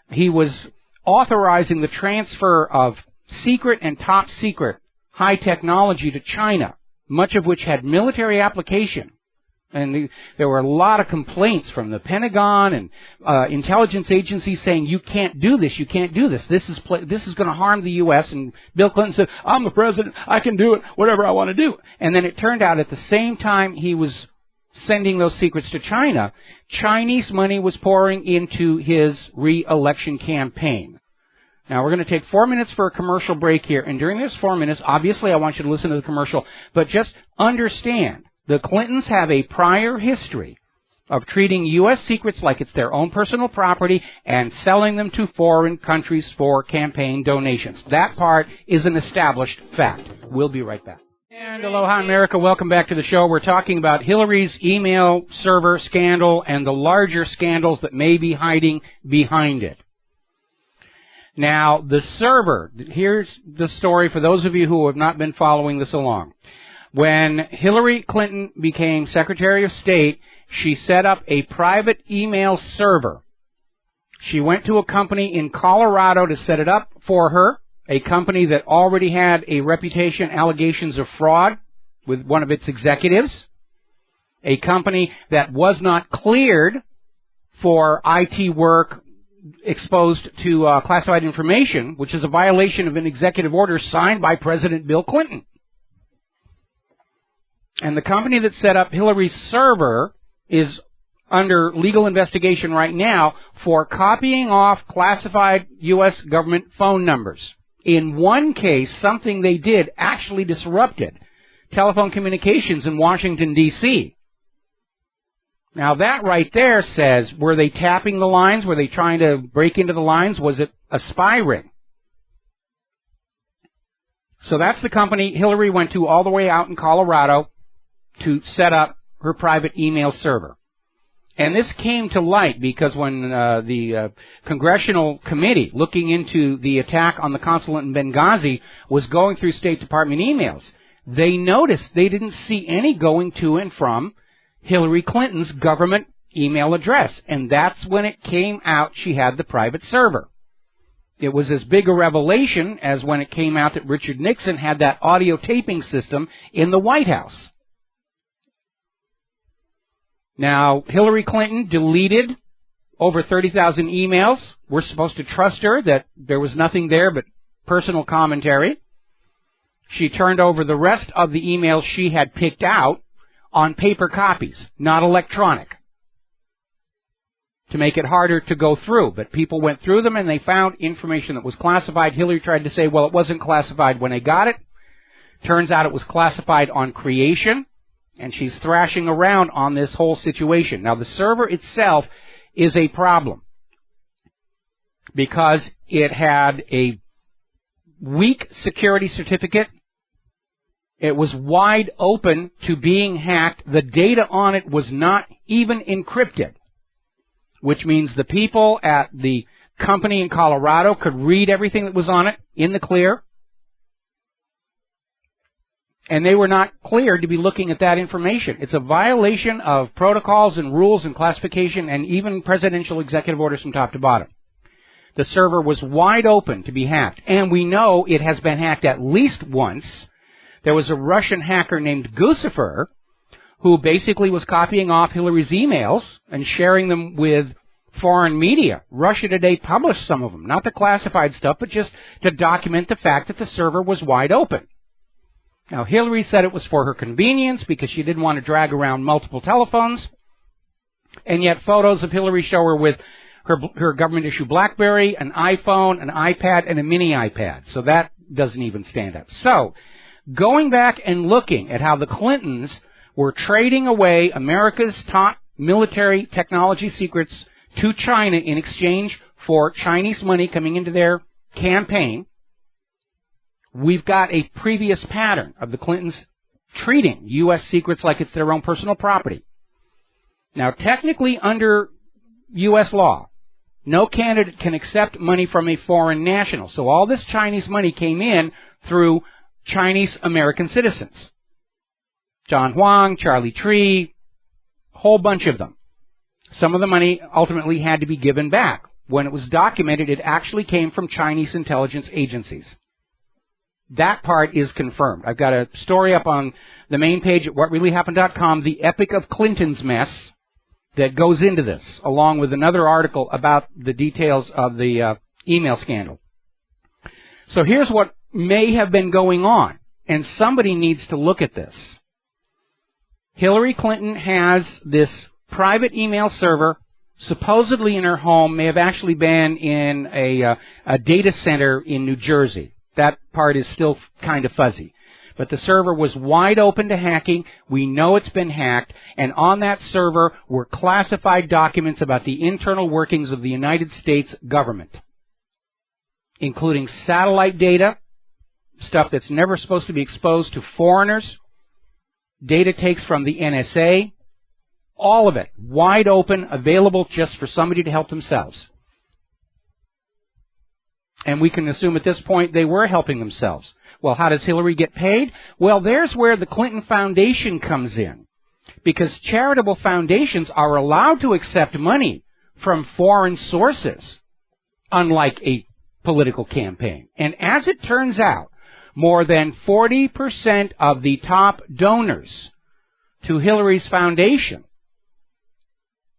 He was authorizing the transfer of secret and top secret high technology to China, much of which had military application. And there were a lot of complaints from the Pentagon and intelligence agencies saying, you can't do this, you can't do this. This is going to harm the U.S. And Bill Clinton said, I'm the president, I can do it, whatever I want to do. And then it turned out at the same time he was sending those secrets to China, Chinese money was pouring into his re-election campaign. Now, we're going to take 4 minutes for a commercial break here. And during this 4 minutes, obviously I want you to listen to the commercial, but just understand, the Clintons have a prior history of treating U.S. secrets like it's their own personal property and selling them to foreign countries for campaign donations. That part is an established fact. We'll be right back. And aloha, America. Welcome back to the show. We're talking about Hillary's email server scandal and the larger scandals that may be hiding behind it. Now, the server, here's the story for those of you who have not been following this along. When Hillary Clinton became Secretary of State, she set up a private email server. She went to a company in Colorado to set it up for her, a company that already had a reputation, allegations of fraud with one of its executives, a company that was not cleared for IT work exposed to classified information, which is a violation of an executive order signed by President Bill Clinton. And the company that set up Hillary's server is under legal investigation right now for copying off classified U.S. government phone numbers. In one case, something they did actually disrupted telephone communications in Washington, D.C. Now that right there says, were they tapping the lines? Were they trying to break into the lines? Was it a spy ring? So that's the company Hillary went to all the way out in Colorado to set up her private email server. And this came to light because when the Congressional Committee looking into the attack on the consulate in Benghazi was going through State Department emails, they noticed they didn't see any going to and from Hillary Clinton's government email address. And that's when it came out she had the private server. It was as big a revelation as when it came out that Richard Nixon had that audio taping system in the White House. Now, Hillary Clinton deleted over 30,000 emails. We're supposed to trust her that there was nothing there but personal commentary. She turned over the rest of the emails she had picked out on paper copies, not electronic, to make it harder to go through. But people went through them and they found information that was classified. Hillary tried to say, well, it wasn't classified when I got it. Turns out it was classified on creation. And she's thrashing around on this whole situation. Now, the server itself is a problem because it had a weak security certificate. It was wide open to being hacked. The data on it was not even encrypted, which means the people at the company in Colorado could read everything that was on it in the clear. And they were not cleared to be looking at that information. It's a violation of protocols and rules and classification and even presidential executive orders from top to bottom. The server was wide open to be hacked. And we know it has been hacked at least once. There was a Russian hacker named Guccifer who basically was copying off Hillary's emails and sharing them with foreign media. Russia Today published some of them, not the classified stuff, but just to document the fact that the server was wide open. Now, Hillary said it was for her convenience because she didn't want to drag around multiple telephones. And yet photos of Hillary show her with her government-issue BlackBerry, an iPhone, an iPad, and a mini iPad. So that doesn't even stand up. So, going back and looking at how the Clintons were trading away America's top military technology secrets to China in exchange for Chinese money coming into their campaign, we've got a previous pattern of the Clintons treating U.S. secrets like it's their own personal property. Now, technically, under U.S. law, no candidate can accept money from a foreign national. So all this Chinese money came in through Chinese American citizens. John Huang, Charlie Tree, a whole bunch of them. Some of the money ultimately had to be given back. When it was documented, it actually came from Chinese intelligence agencies. That part is confirmed. I've got a story up on the main page at WhatReallyHappened.com, The Epic of Clinton's Mess, that goes into this, along with another article about the details of the email scandal. So here's what may have been going on, and somebody needs to look at this. Hillary Clinton has this private email server, supposedly in her home, may have actually been in a data center in New Jersey. That part is still kind of fuzzy. But the server was wide open to hacking. We know it's been hacked. And on that server were classified documents about the internal workings of the United States government, including satellite data, stuff that's never supposed to be exposed to foreigners, data takes from the NSA, all of it wide open, available just for somebody to help themselves. And we can assume at this point they were helping themselves. Well, how does Hillary get paid? Well, there's where the Clinton Foundation comes in, because charitable foundations are allowed to accept money from foreign sources, unlike a political campaign. And as it turns out, more than 40% of the top donors to Hillary's foundation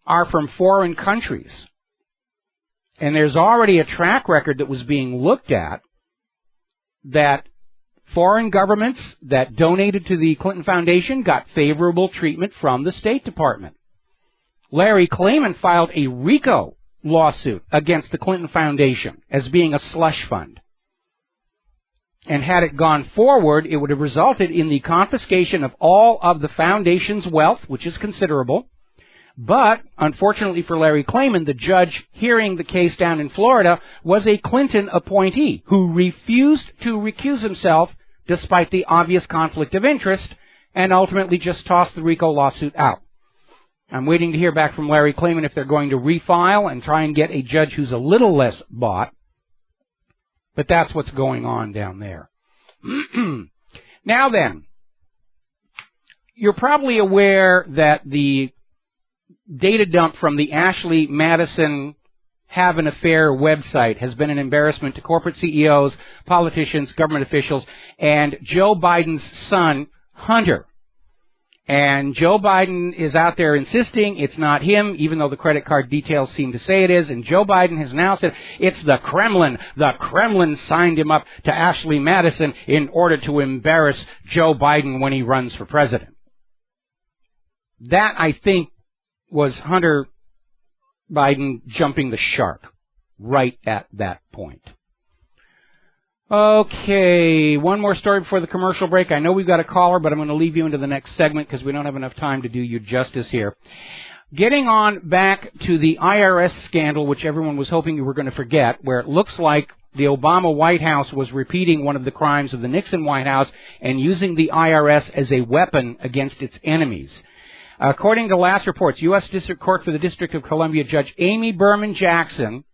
are from foreign countries. And there's already a track record that was being looked at that foreign governments that donated to the Clinton Foundation got favorable treatment from the State Department. Larry Klayman filed a RICO lawsuit against the Clinton Foundation as being a slush fund. And had it gone forward, it would have resulted in the confiscation of all of the foundation's wealth, which is considerable. But, unfortunately for Larry Klayman, the judge hearing the case down in Florida was a Clinton appointee who refused to recuse himself despite the obvious conflict of interest, and ultimately just tossed the RICO lawsuit out. I'm waiting to hear back from Larry Klayman if they're going to refile and try and get a judge who's a little less bought. But that's what's going on down there. Now then, you're probably aware that the data dump from the Ashley Madison Have an Affair website has been an embarrassment to corporate CEOs, politicians, government officials, and Joe Biden's son, Hunter. And Joe Biden is out there insisting it's not him, even though the credit card details seem to say it is. And Joe Biden has now said it's the Kremlin. The Kremlin signed him up to Ashley Madison in order to embarrass Joe Biden when he runs for president. That, I think, was Hunter Biden jumping the shark right at that point. Okay, one more story before the commercial break. I know we've got a caller, but I'm going to leave you into the next segment because we don't have enough time to do you justice here. Getting on back to the IRS scandal, which everyone was hoping you were going to forget, where it looks like the Obama White House was repeating one of the crimes of the Nixon White House and using the IRS as a weapon against its enemies. According to last reports, U.S. District Court for the District of Columbia Judge Amy Berman Jackson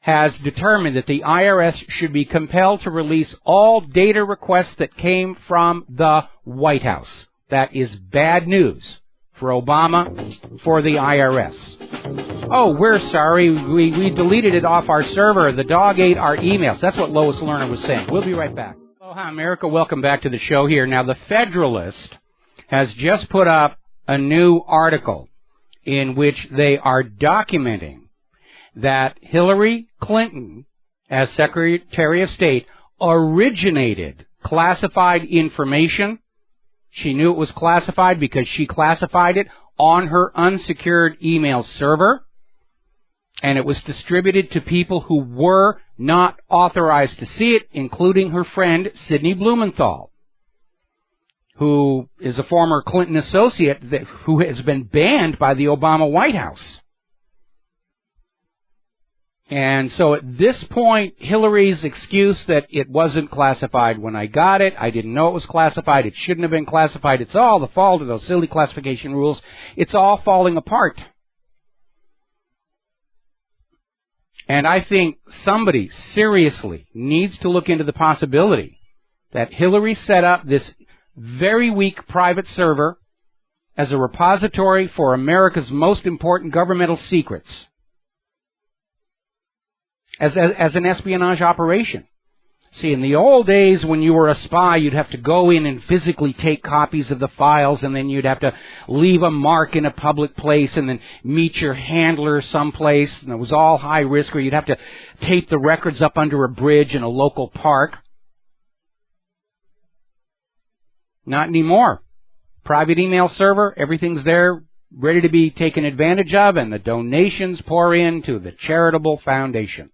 has determined that the IRS should be compelled to release all data requests that came from the White House. That is bad news for Obama, for the IRS. Oh, we're sorry. We deleted it off our server. The dog ate our emails. That's what Lois Lerner was saying. We'll be right back. Aloha, America. Welcome back to the show here. Now, the Federalist has just put up a new article in which they are documenting that Hillary Clinton, as Secretary of State, originated classified information. She knew it was classified because she classified it on her unsecured email server, and it was distributed to people who were not authorized to see it, including her friend Sidney Blumenthal, who is a former Clinton associate who has been banned by the Obama White House. And so at this point, Hillary's excuse that it wasn't classified when I got it, I didn't know it was classified, it shouldn't have been classified, it's all the fault of those silly classification rules, it's all falling apart. And I think somebody seriously needs to look into the possibility that Hillary set up this very weak private server as a repository for America's most important governmental secrets, as an espionage operation. See, in the old days when you were a spy, you'd have to go in and physically take copies of the files, and then you'd have to leave a mark in a public place and then meet your handler someplace, and it was all high risk, or you'd have to tape the records up under a bridge in a local park. Not anymore. Private email server, everything's there, ready to be taken advantage of, and the donations pour in to the charitable foundation.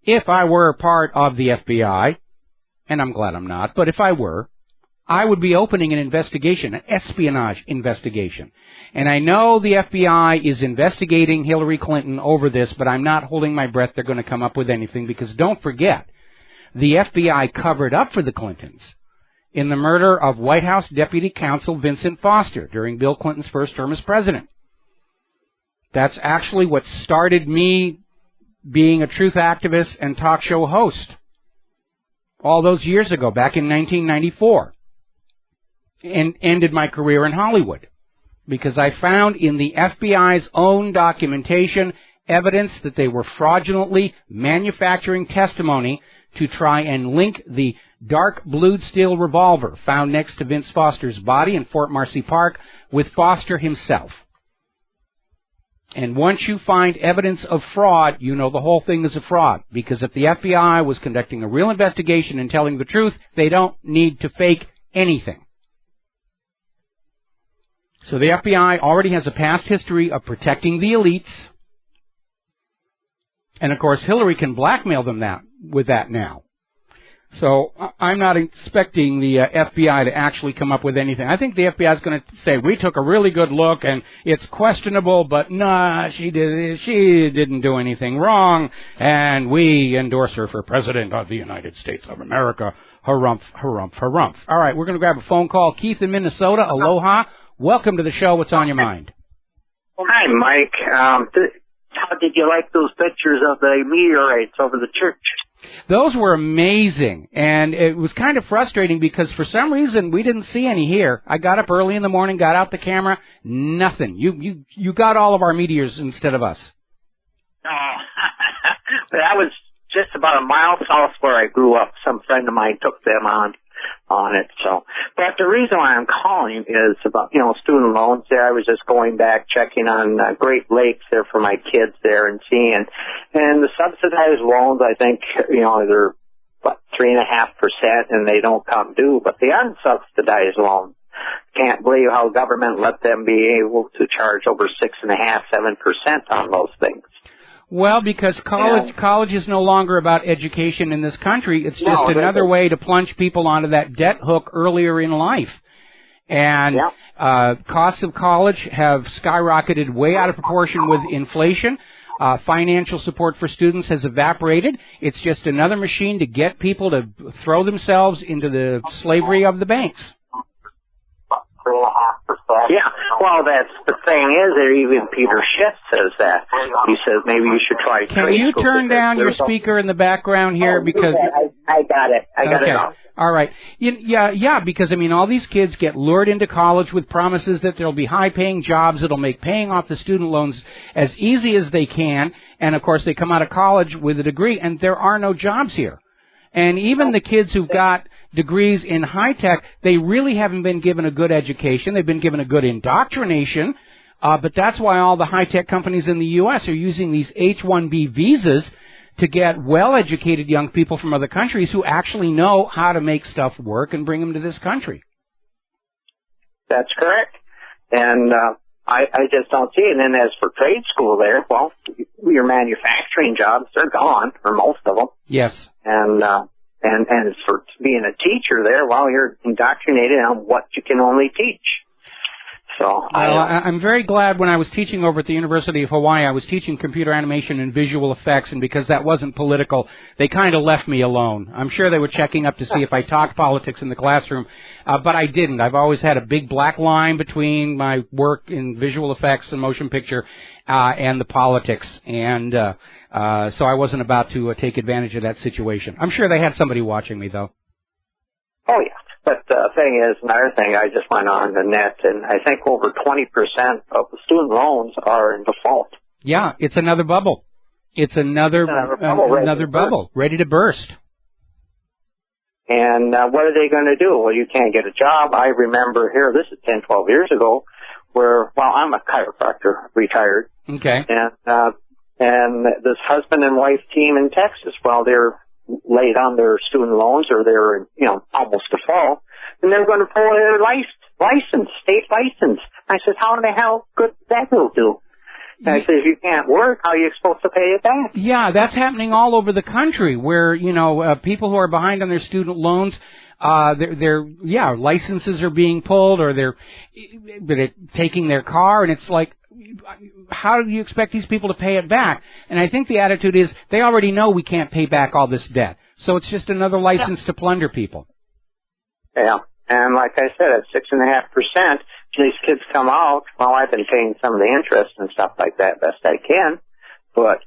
If I were part of the FBI, and I'm glad I'm not, but if I were, I would be opening an investigation, an espionage investigation. And I know the FBI is investigating Hillary Clinton over this, but I'm not holding my breath they're going to come up with anything, because don't forget, the FBI covered up for the Clintons in the murder of White House Deputy Counsel Vincent Foster during Bill Clinton's first term as president. That's actually what started me being a truth activist and talk show host all those years ago, back in 1994, and ended my career in Hollywood, because I found in the FBI's own documentation evidence that they were fraudulently manufacturing testimony to try and link the dark blued steel revolver found next to Vince Foster's body in Fort Marcy Park with Foster himself. And once you find evidence of fraud, you know the whole thing is a fraud. Because if the FBI was conducting a real investigation and telling the truth, they don't need to fake anything. So the FBI already has a past history of protecting the elites. And of course, Hillary can blackmail them with that now. So I'm not expecting the FBI to actually come up with anything. I think the FBI is going to say, we took a really good look and it's questionable, but nah, she didn't do anything wrong, and we endorse her for President of the United States of America. Harumph, harumph, harumph. All right, we're going to grab a phone call. Keith in Minnesota, aloha. Welcome to the show. What's on your mind? Hi, Mike. How did you like those pictures of the meteorites over the church? Those were amazing, and it was kind of frustrating because for some reason we didn't see any here. I got up early in the morning, got out the camera, nothing. You got all of our meteors instead of us. That was just about a mile south where I grew up. Some friend of mine took them on it. So, but the reason why I'm calling is about, student loans there. I was just going back, checking on Great Lakes there for my kids there and seeing, and the subsidized loans, I think, they're about 3.5% and they don't come due, but the unsubsidized loans, can't believe how government let them be able to charge over 6.5%, 7% on those things. Well, because college is no longer about education in this country. It's just another way to plunge people onto that debt hook earlier in life. And costs of college have skyrocketed way out of proportion with inflation. Financial support for students has evaporated. It's just another machine to get people to throw themselves into the slavery of the banks. 3.5%. Yeah, well, that's the thing is that even Peter Schiff says that. He says maybe you should try. Can you turn down your speaker in the background here? Because I got it. I got it off. All right. Yeah, because, all these kids get lured into college with promises that there'll be high-paying jobs that'll make paying off the student loans as easy as they can. And, of course, they come out of college with a degree, and there are no jobs here. And even the kids who've got degrees in high-tech, they really haven't been given a good education. They've been given a good indoctrination. But that's why all the high-tech companies in the U.S. are using these H-1B visas to get well-educated young people from other countries who actually know how to make stuff work and bring them to this country. That's correct. And I just don't see it. And then as for trade school there, well, your manufacturing jobs, they're gone, or most of them. Yes. And as for being a teacher there, well, you're indoctrinated on what you can only teach. So I'm very glad when I was teaching over at the University of Hawaii, I was teaching computer animation and visual effects, and because that wasn't political, they kind of left me alone. I'm sure they were checking up to see if I talked politics in the classroom, but I didn't. I've always had a big black line between my work in visual effects and motion picture and the politics, and so I wasn't about to take advantage of that situation. I'm sure they had somebody watching me, though. Oh, yeah. But the thing is, another thing, I just went on the net, and I think over 20% of the student loans are in default. Yeah, it's another bubble. It's another bubble ready to burst. And what are they going to do? Well, you can't get a job. I remember here, this is 10, 12 years ago, where, well, I'm a chiropractor, retired. Okay. And this husband and wife team in Texas, well, they're laid on their student loans, or they're, almost default, and they're going to pull their license, state license. I said, how in the hell could that will do? And I said, if you can't work, how are you supposed to pay it back? Yeah, that's happening all over the country, where people who are behind on their student loans, their licenses are being pulled, or they're taking their car, and it's like, how do you expect these people to pay it back? And I think the attitude is they already know we can't pay back all this debt, so it's just another license to plunder people. Yeah, and like I said, at 6.5%, these kids come out. Well, I've been paying some of the interest and stuff like that best I can, but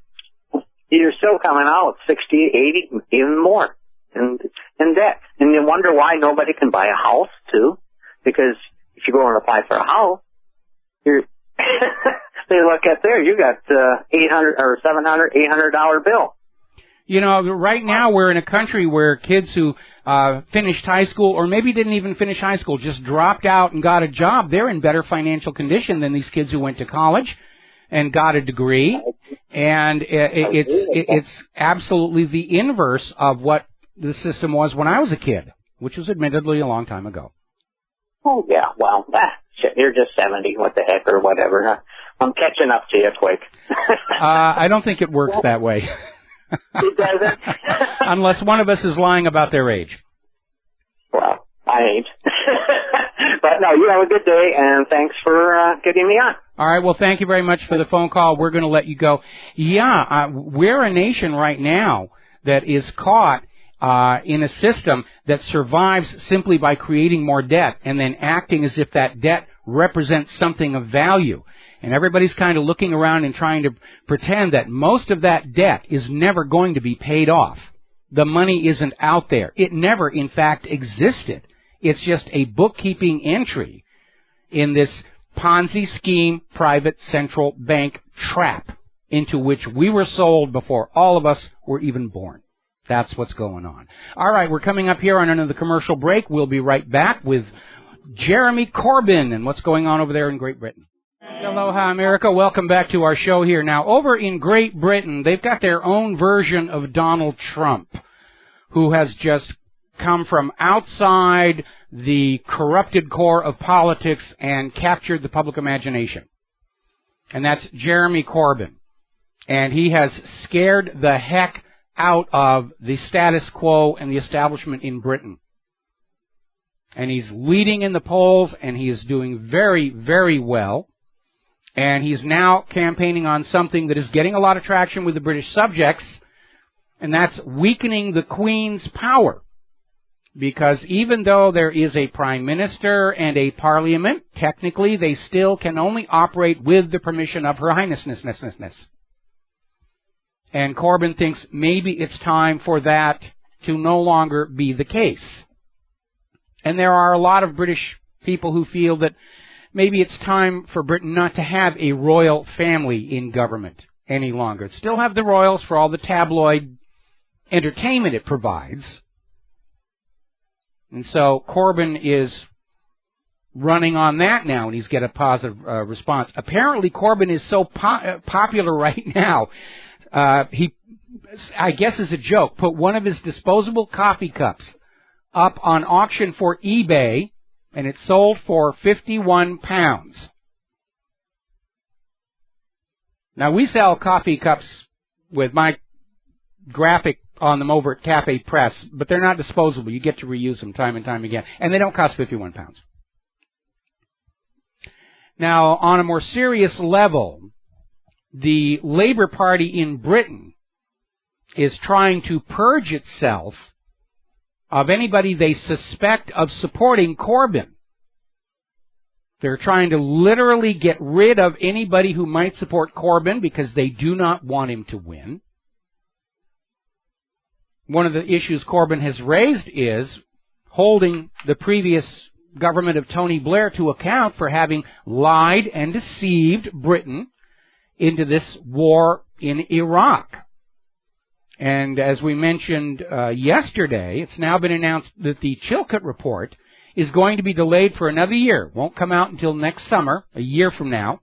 you're still coming out 60, 80, even more in debt. And you wonder why nobody can buy a house too, because if you go and apply for a house, they look at there, you got $800 or $700, $800 bill. Right now we're in a country where kids who finished high school, or maybe didn't even finish high school, just dropped out and got a job, they're in better financial condition than these kids who went to college and got a degree. And it's absolutely the inverse of what the system was when I was a kid, which was admittedly a long time ago. Oh, yeah, well, shit, you're just 70, what the heck, or whatever. Huh? I'm catching up to you quick. I don't think it works that way. It doesn't? Unless one of us is lying about their age. Well, I ain't. But no, you have a good day, and thanks for getting me on. All right, well, thank you very much for the phone call. We're going to let you go. Yeah, we're a nation right now that is caught in a system that survives simply by creating more debt and then acting as if that debt represents something of value. And everybody's kind of looking around and trying to pretend that most of that debt is never going to be paid off. The money isn't out there. It never, in fact, existed. It's just a bookkeeping entry in this Ponzi scheme private central bank trap into which we were sold before all of us were even born. That's what's going on. All right, we're coming up here on another commercial break. We'll be right back with Jeremy Corbyn and what's going on over there in Great Britain. Aloha, America. Welcome back to our show here. Now, over in Great Britain, they've got their own version of Donald Trump, who has just come from outside the corrupted core of politics and captured the public imagination. And that's Jeremy Corbyn. And he has scared the heck out of the status quo and the establishment in Britain. And he's leading in the polls, and he is doing very, very well. And he's now campaigning on something that is getting a lot of traction with the British subjects, and that's weakening the Queen's power. Because even though there is a Prime Minister and a Parliament, technically they still can only operate with the permission of Her Highnessness. And Corbyn thinks maybe it's time for that to no longer be the case. And there are a lot of British people who feel that maybe it's time for Britain not to have a royal family in government any longer. Still have the royals for all the tabloid entertainment it provides. And so Corbyn is running on that now, and he's got a positive response. Apparently Corbyn is so popular right now, he, I guess as a joke, put one of his disposable coffee cups up on auction for eBay, and it sold for £51. Now, we sell coffee cups with my graphic on them over at Cafe Press, but they're not disposable. You get to reuse them time and time again, and they don't cost £51. Now, on a more serious level, the Labour Party in Britain is trying to purge itself of anybody they suspect of supporting Corbyn. They're trying to literally get rid of anybody who might support Corbyn because they do not want him to win. One of the issues Corbyn has raised is, holding the previous government of Tony Blair to account for having lied and deceived Britain into this war in Iraq. And as we mentioned yesterday, it's now been announced that the Chilcot report is going to be delayed for another year. Won't come out until next summer, a year from now.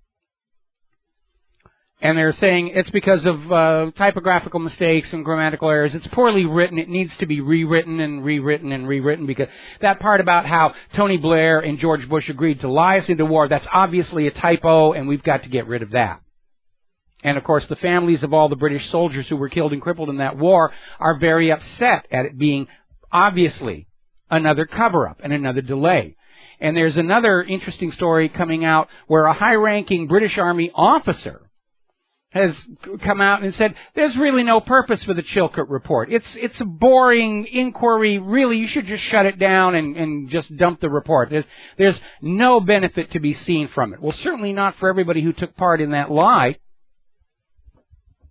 And they're saying it's because of typographical mistakes and grammatical errors. It's poorly written. It needs to be rewritten and rewritten and rewritten, because that part about how Tony Blair and George Bush agreed to lie us into war, that's obviously a typo, and we've got to get rid of that. And, of course, the families of all the British soldiers who were killed and crippled in that war are very upset at it being, obviously, another cover-up and another delay. And there's another interesting story coming out where a high-ranking British Army officer has come out and said, there's really no purpose for the Chilcot report. It's a boring inquiry. Really, you should just shut it down and just dump the report. There's no benefit to be seen from it. Well, certainly not for everybody who took part in that lie.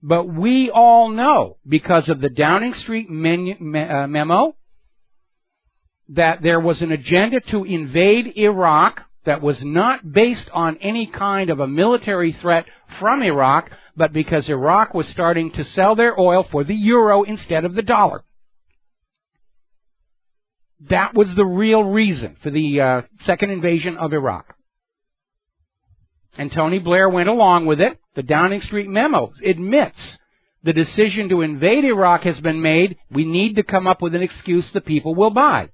But we all know, because of the Downing Street memo, that there was an agenda to invade Iraq that was not based on any kind of a military threat from Iraq, but because Iraq was starting to sell their oil for the euro instead of the dollar. That was the real reason for the second invasion of Iraq. And Tony Blair went along with it. The Downing Street memo admits the decision to invade Iraq has been made. We need to come up with an excuse the people will buy.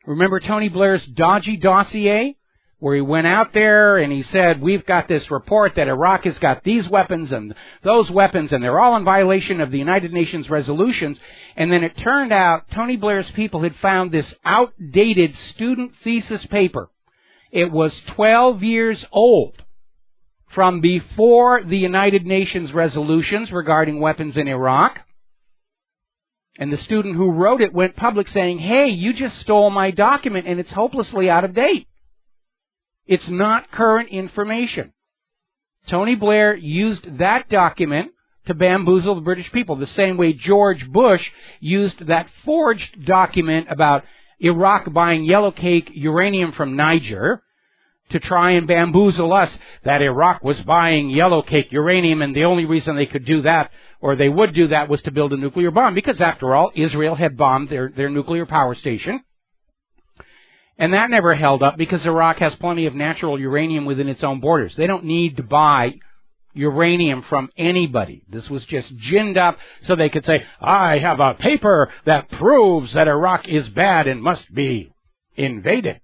Remember Tony Blair's dodgy dossier, where he went out there and he said, we've got this report that Iraq has got these weapons and those weapons, and they're all in violation of the United Nations resolutions. And then it turned out Tony Blair's people had found this outdated student thesis paper. It was 12 years old, from before the United Nations resolutions regarding weapons in Iraq. And the student who wrote it went public saying, hey, you just stole my document and it's hopelessly out of date. It's not current information. Tony Blair used that document to bamboozle the British people, the same way George Bush used that forged document about Iraq buying yellow cake uranium from Niger to try and bamboozle us that Iraq was buying yellow cake uranium, and the only reason they could do that, or they would do that, was to build a nuclear bomb, because after all, Israel had bombed their nuclear power station. And that never held up, because Iraq has plenty of natural uranium within its own borders. They don't need to buy uranium from anybody. This was just ginned up so they could say, I have a paper that proves that Iraq is bad and must be invaded.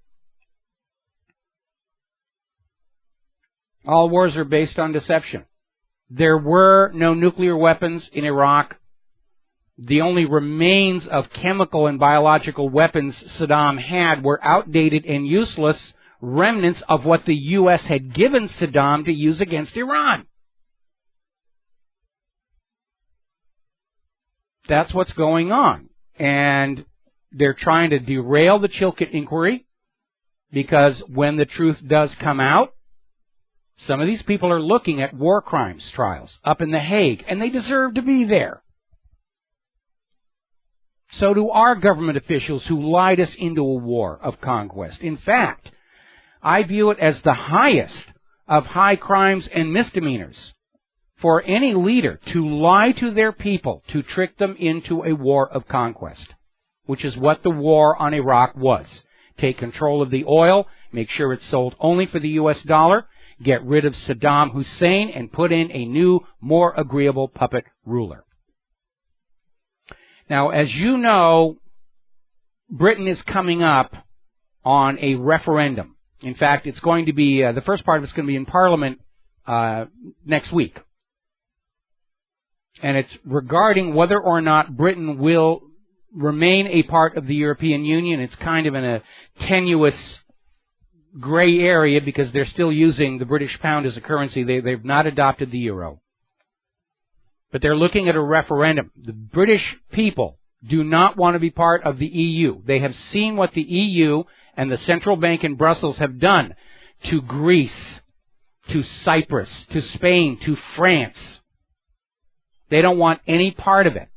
All wars are based on deception. There were no nuclear weapons in Iraq. The only remains of chemical and biological weapons Saddam had were outdated and useless remnants of what the U.S. had given Saddam to use against Iran. That's what's going on. And they're trying to derail the Chilcot inquiry, because when the truth does come out, some of these people are looking at war crimes trials up in The Hague, and they deserve to be there. So do our government officials who lied us into a war of conquest. In fact, I view it as the highest of high crimes and misdemeanors for any leader to lie to their people to trick them into a war of conquest, which is what the war on Iraq was. Take control of the oil, make sure it's sold only for the U.S. dollar, get rid of Saddam Hussein, and put in a new, more agreeable puppet ruler. Now, as you know, Britain is coming up on a referendum. In fact, it's going to be, the first part of it's going to be in Parliament next week. And it's regarding whether or not Britain will remain a part of the European Union. It's kind of in a tenuous gray area because they're still using the British pound as a currency. They've not adopted the euro. But they're looking at a referendum. The British people do not want to be part of the EU. They have seen what the EU and the central bank in Brussels have done to Greece, to Cyprus, to Spain, to France. They don't want any part of it.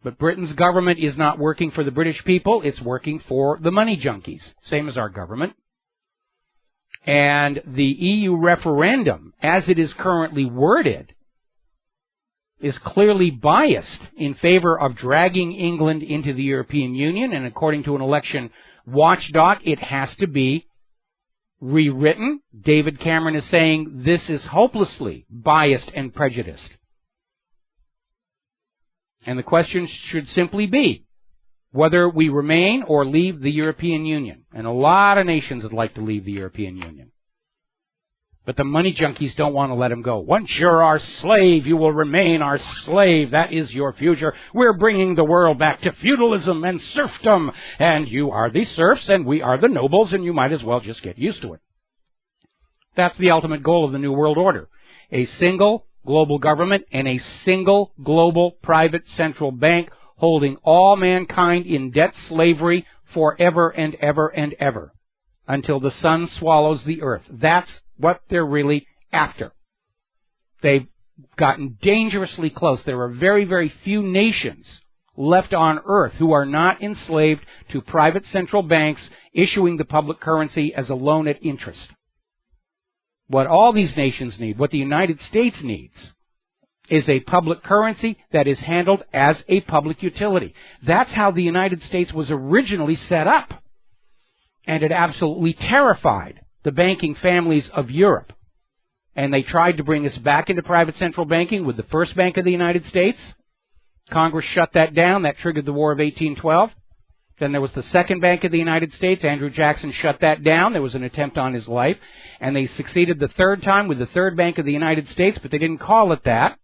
But Britain's government is not working for the British people. It's working for the money junkies, same as our government. And the EU referendum, as it is currently worded, is clearly biased in favor of dragging England into the European Union. And according to an election watchdog, it has to be rewritten. David Cameron is saying this is hopelessly biased and prejudiced. And the question should simply be whether we remain or leave the European Union. And a lot of nations would like to leave the European Union. But the money junkies don't want to let them go. Once you're our slave, you will remain our slave. That is your future. We're bringing the world back to feudalism and serfdom. And you are the serfs and we are the nobles, and you might as well just get used to it. That's the ultimate goal of the New World Order. A single global government and a single global private central bank holding all mankind in debt slavery forever and ever and ever until the sun swallows the earth. That's what they're really after. They've gotten dangerously close. There are very, very few nations left on earth who are not enslaved to private central banks issuing the public currency as a loan at interest. What all these nations need, what the United States needs, is a public currency that is handled as a public utility. That's how the United States was originally set up. And it absolutely terrified the banking families of Europe. And they tried to bring us back into private central banking with the first Bank of the United States. Congress shut that down. That triggered the War of 1812. Then there was the second Bank of the United States. Andrew Jackson shut that down. There was an attempt on his life. And they succeeded the third time with the third Bank of the United States, but they didn't call it that.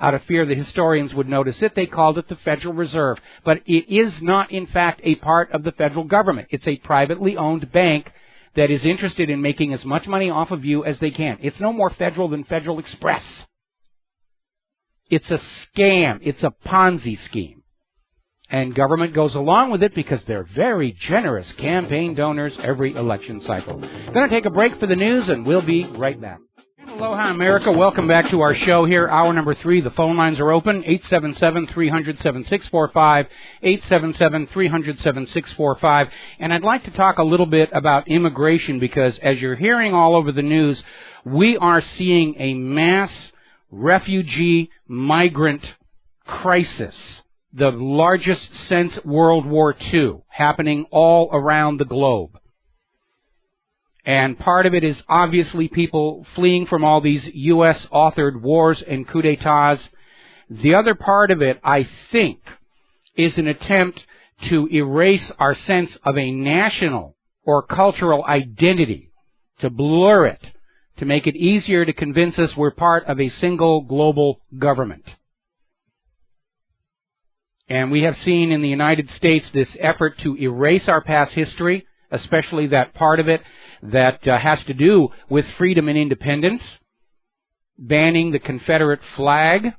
Out of fear that historians would notice it, they called it the Federal Reserve. But it is not, in fact, a part of the federal government. It's a privately owned bank that is interested in making as much money off of you as they can. It's no more federal than Federal Express. It's a scam. It's a Ponzi scheme. And government goes along with it because they're very generous campaign donors every election cycle. Going to take a break for the news, and we'll be right back. Aloha, America. Welcome back to our show here. Hour number 3. The phone lines are open. 877-300-7645. 877-300-7645. And I'd like to talk a little bit about immigration because, as you're hearing all over the news, we are seeing a mass refugee migrant crisis, the largest since World War II, happening all around the globe. And part of it is obviously people fleeing from all these U.S.-authored wars and coups d'etats. The other part of it, I think, is an attempt to erase our sense of a national or cultural identity, to blur it, to make it easier to convince us we're part of a single global government. And we have seen in the United States this effort to erase our past history, especially that part of it that has to do with freedom and independence, banning the Confederate flag,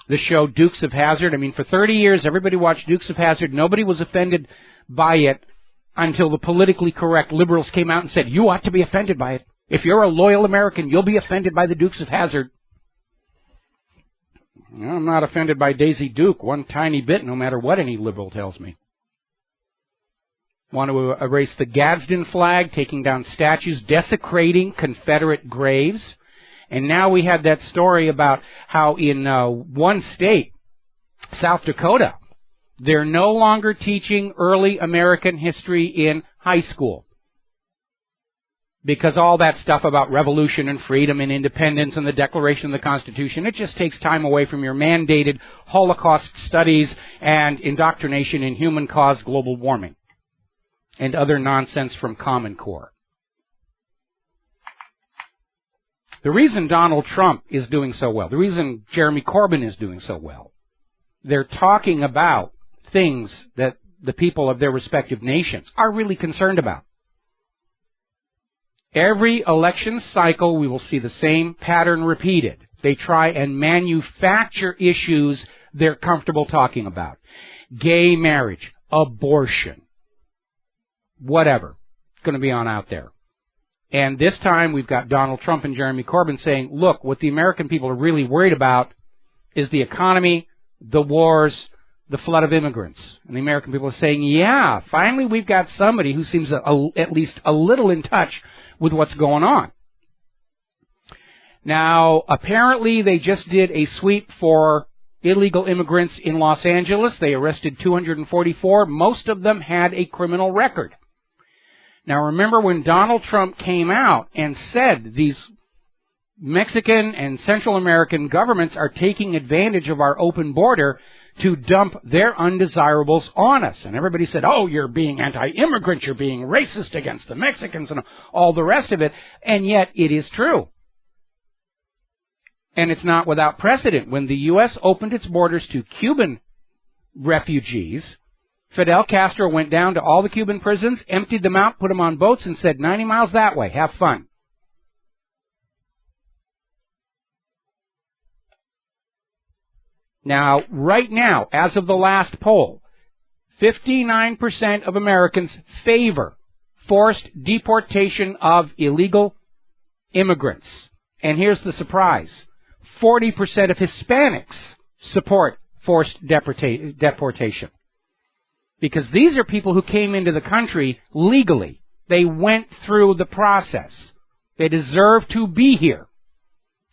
the show Dukes of Hazzard. I mean, for 30 years, everybody watched Dukes of Hazzard. Nobody was offended by it until the politically correct liberals came out and said, you ought to be offended by it. If you're a loyal American, you'll be offended by the Dukes of Hazzard. I'm not offended by Daisy Duke one tiny bit, no matter what any liberal tells me. Want to erase the Gadsden flag, taking down statues, desecrating Confederate graves. And now we had that story about how in one state, South Dakota, they're no longer teaching early American history in high school. Because all that stuff about revolution and freedom and independence and the Declaration of the Constitution, it just takes time away from your mandated Holocaust studies and indoctrination in human-caused global warming and other nonsense from Common Core. The reason Donald Trump is doing so well, the reason Jeremy Corbyn is doing so well, they're talking about things that the people of their respective nations are really concerned about. Every election cycle, we will see the same pattern repeated. They try and manufacture issues they're comfortable talking about. Gay marriage, abortion, whatever. It's going to be on out there. And this time we've got Donald Trump and Jeremy Corbyn saying, look, what the American people are really worried about is the economy, the wars, the flood of immigrants. And the American people are saying, yeah, finally we've got somebody who seems at least a little in touch with what's going on. Now, apparently they just did a sweep for illegal immigrants in Los Angeles. They arrested 244. Most of them had a criminal record. Now, remember when Donald Trump came out and said these Mexican and Central American governments are taking advantage of our open border to dump their undesirables on us. And everybody said, oh, you're being anti-immigrant, you're being racist against the Mexicans and all the rest of it. And yet it is true. And it's not without precedent. When the U.S. opened its borders to Cuban refugees, Fidel Castro went down to all the Cuban prisons, emptied them out, put them on boats, and said, 90 miles that way, have fun. Now, right now, as of the last poll, 59% of Americans favor forced deportation of illegal immigrants. And here's the surprise. 40% of Hispanics support forced deportation. Because these are people who came into the country legally. They went through the process. They deserve to be here.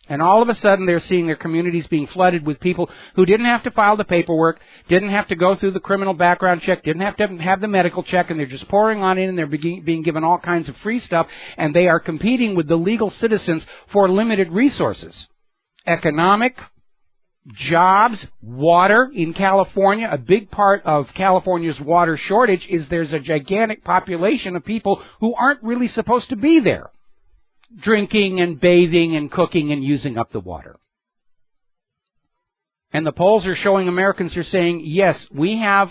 And all of a sudden they're seeing their communities being flooded with people who didn't have to file the paperwork, didn't have to go through the criminal background check, didn't have to have the medical check, and they're just pouring on in and they're being given all kinds of free stuff, and they are competing with the legal citizens for limited resources. Economic, jobs, water in California. A big part of California's water shortage is there's a gigantic population of people who aren't really supposed to be there, drinking and bathing and cooking and using up the water. And the polls are showing Americans are saying, yes, we have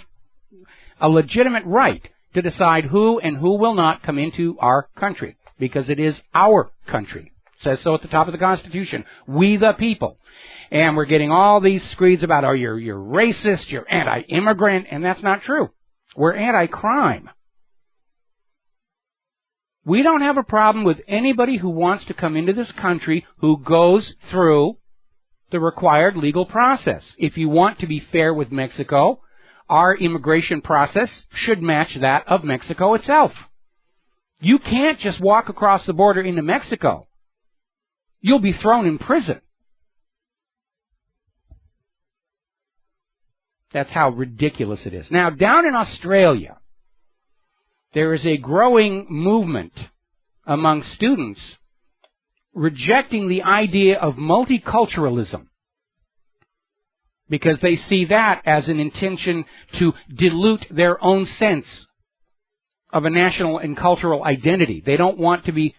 a legitimate right to decide who and who will not come into our country, because it is our country. It says so at the top of the Constitution. We the people. And we're getting all these screeds about, oh, you're racist, you're anti-immigrant, and that's not true. We're anti-crime. We don't have a problem with anybody who wants to come into this country who goes through the required legal process. If you want to be fair with Mexico, our immigration process should match that of Mexico itself. You can't just walk across the border into Mexico. You'll be thrown in prison. That's how ridiculous it is. Now, down in Australia, there is a growing movement among students rejecting the idea of multiculturalism, because they see that as an intention to dilute their own sense of a national and cultural identity. They don't want to be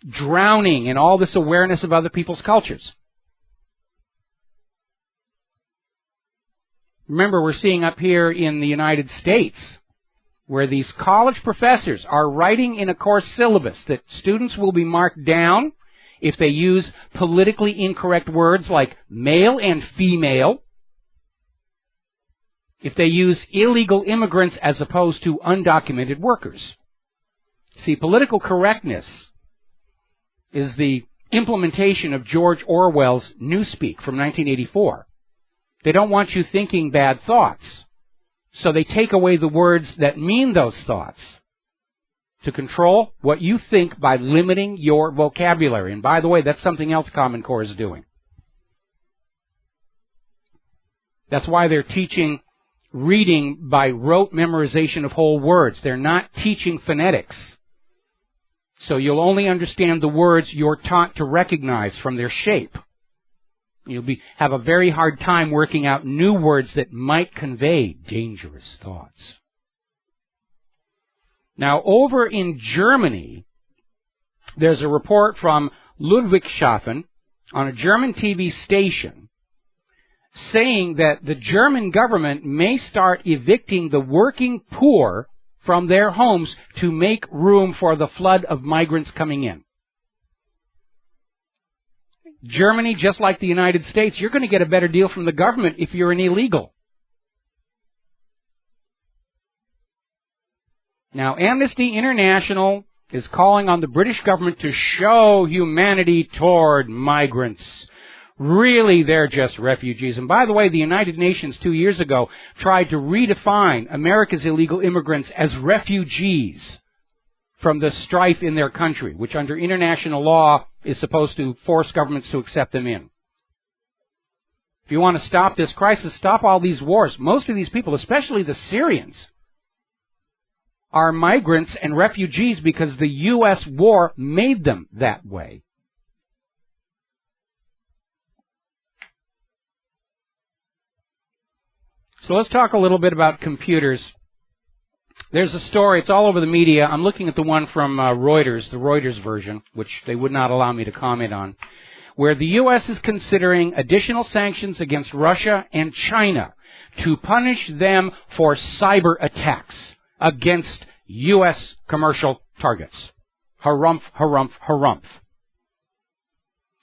drowning in all this awareness of other people's cultures. Remember, we're seeing up here in the United States where these college professors are writing in a course syllabus that students will be marked down if they use politically incorrect words like male and female, if they use illegal immigrants as opposed to undocumented workers. See, political correctness is the implementation of George Orwell's Newspeak from 1984. They don't want you thinking bad thoughts, so they take away the words that mean those thoughts to control what you think by limiting your vocabulary. And by the way, that's something else Common Core is doing. That's why they're teaching reading by rote memorization of whole words. They're not teaching phonetics. So you'll only understand the words you're taught to recognize from their shape. You'll have a very hard time working out new words that might convey dangerous thoughts. Now, over in Germany, there's a report from Ludwigshafen on a German TV station saying that the German government may start evicting the working poor from their homes to make room for the flood of migrants coming in. Germany, just like the United States, you're going to get a better deal from the government if you're an illegal. Now, Amnesty International is calling on the British government to show humanity toward migrants. Really, they're just refugees. And by the way, the United Nations 2 years ago tried to redefine America's illegal immigrants as refugees from the strife in their country, which under international law is supposed to force governments to accept them in. If you want to stop this crisis, stop all these wars. Most of these people, especially the Syrians, are migrants and refugees because the U.S. war made them that way. So let's talk a little bit about computers. There's a story, it's all over the media. I'm looking at the one from Reuters, the Reuters version, which they would not allow me to comment on, where the U.S. is considering additional sanctions against Russia and China to punish them for cyber attacks against U.S. commercial targets. Harumph, harumph, harumph.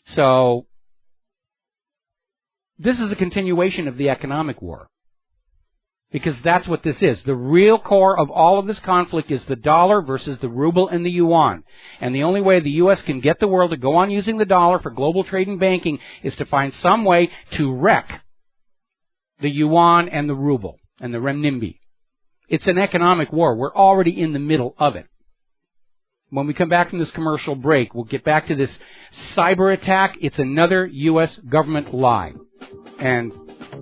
So, this is a continuation of the economic war. Because that's what this is. The real core of all of this conflict is the dollar versus the ruble and the yuan. And the only way the U.S. can get the world to go on using the dollar for global trade and banking is to find some way to wreck the yuan and the ruble and the renminbi. It's an economic war. We're already in the middle of it. When we come back from this commercial break, we'll get back to this cyber attack. It's another U.S. government lie. And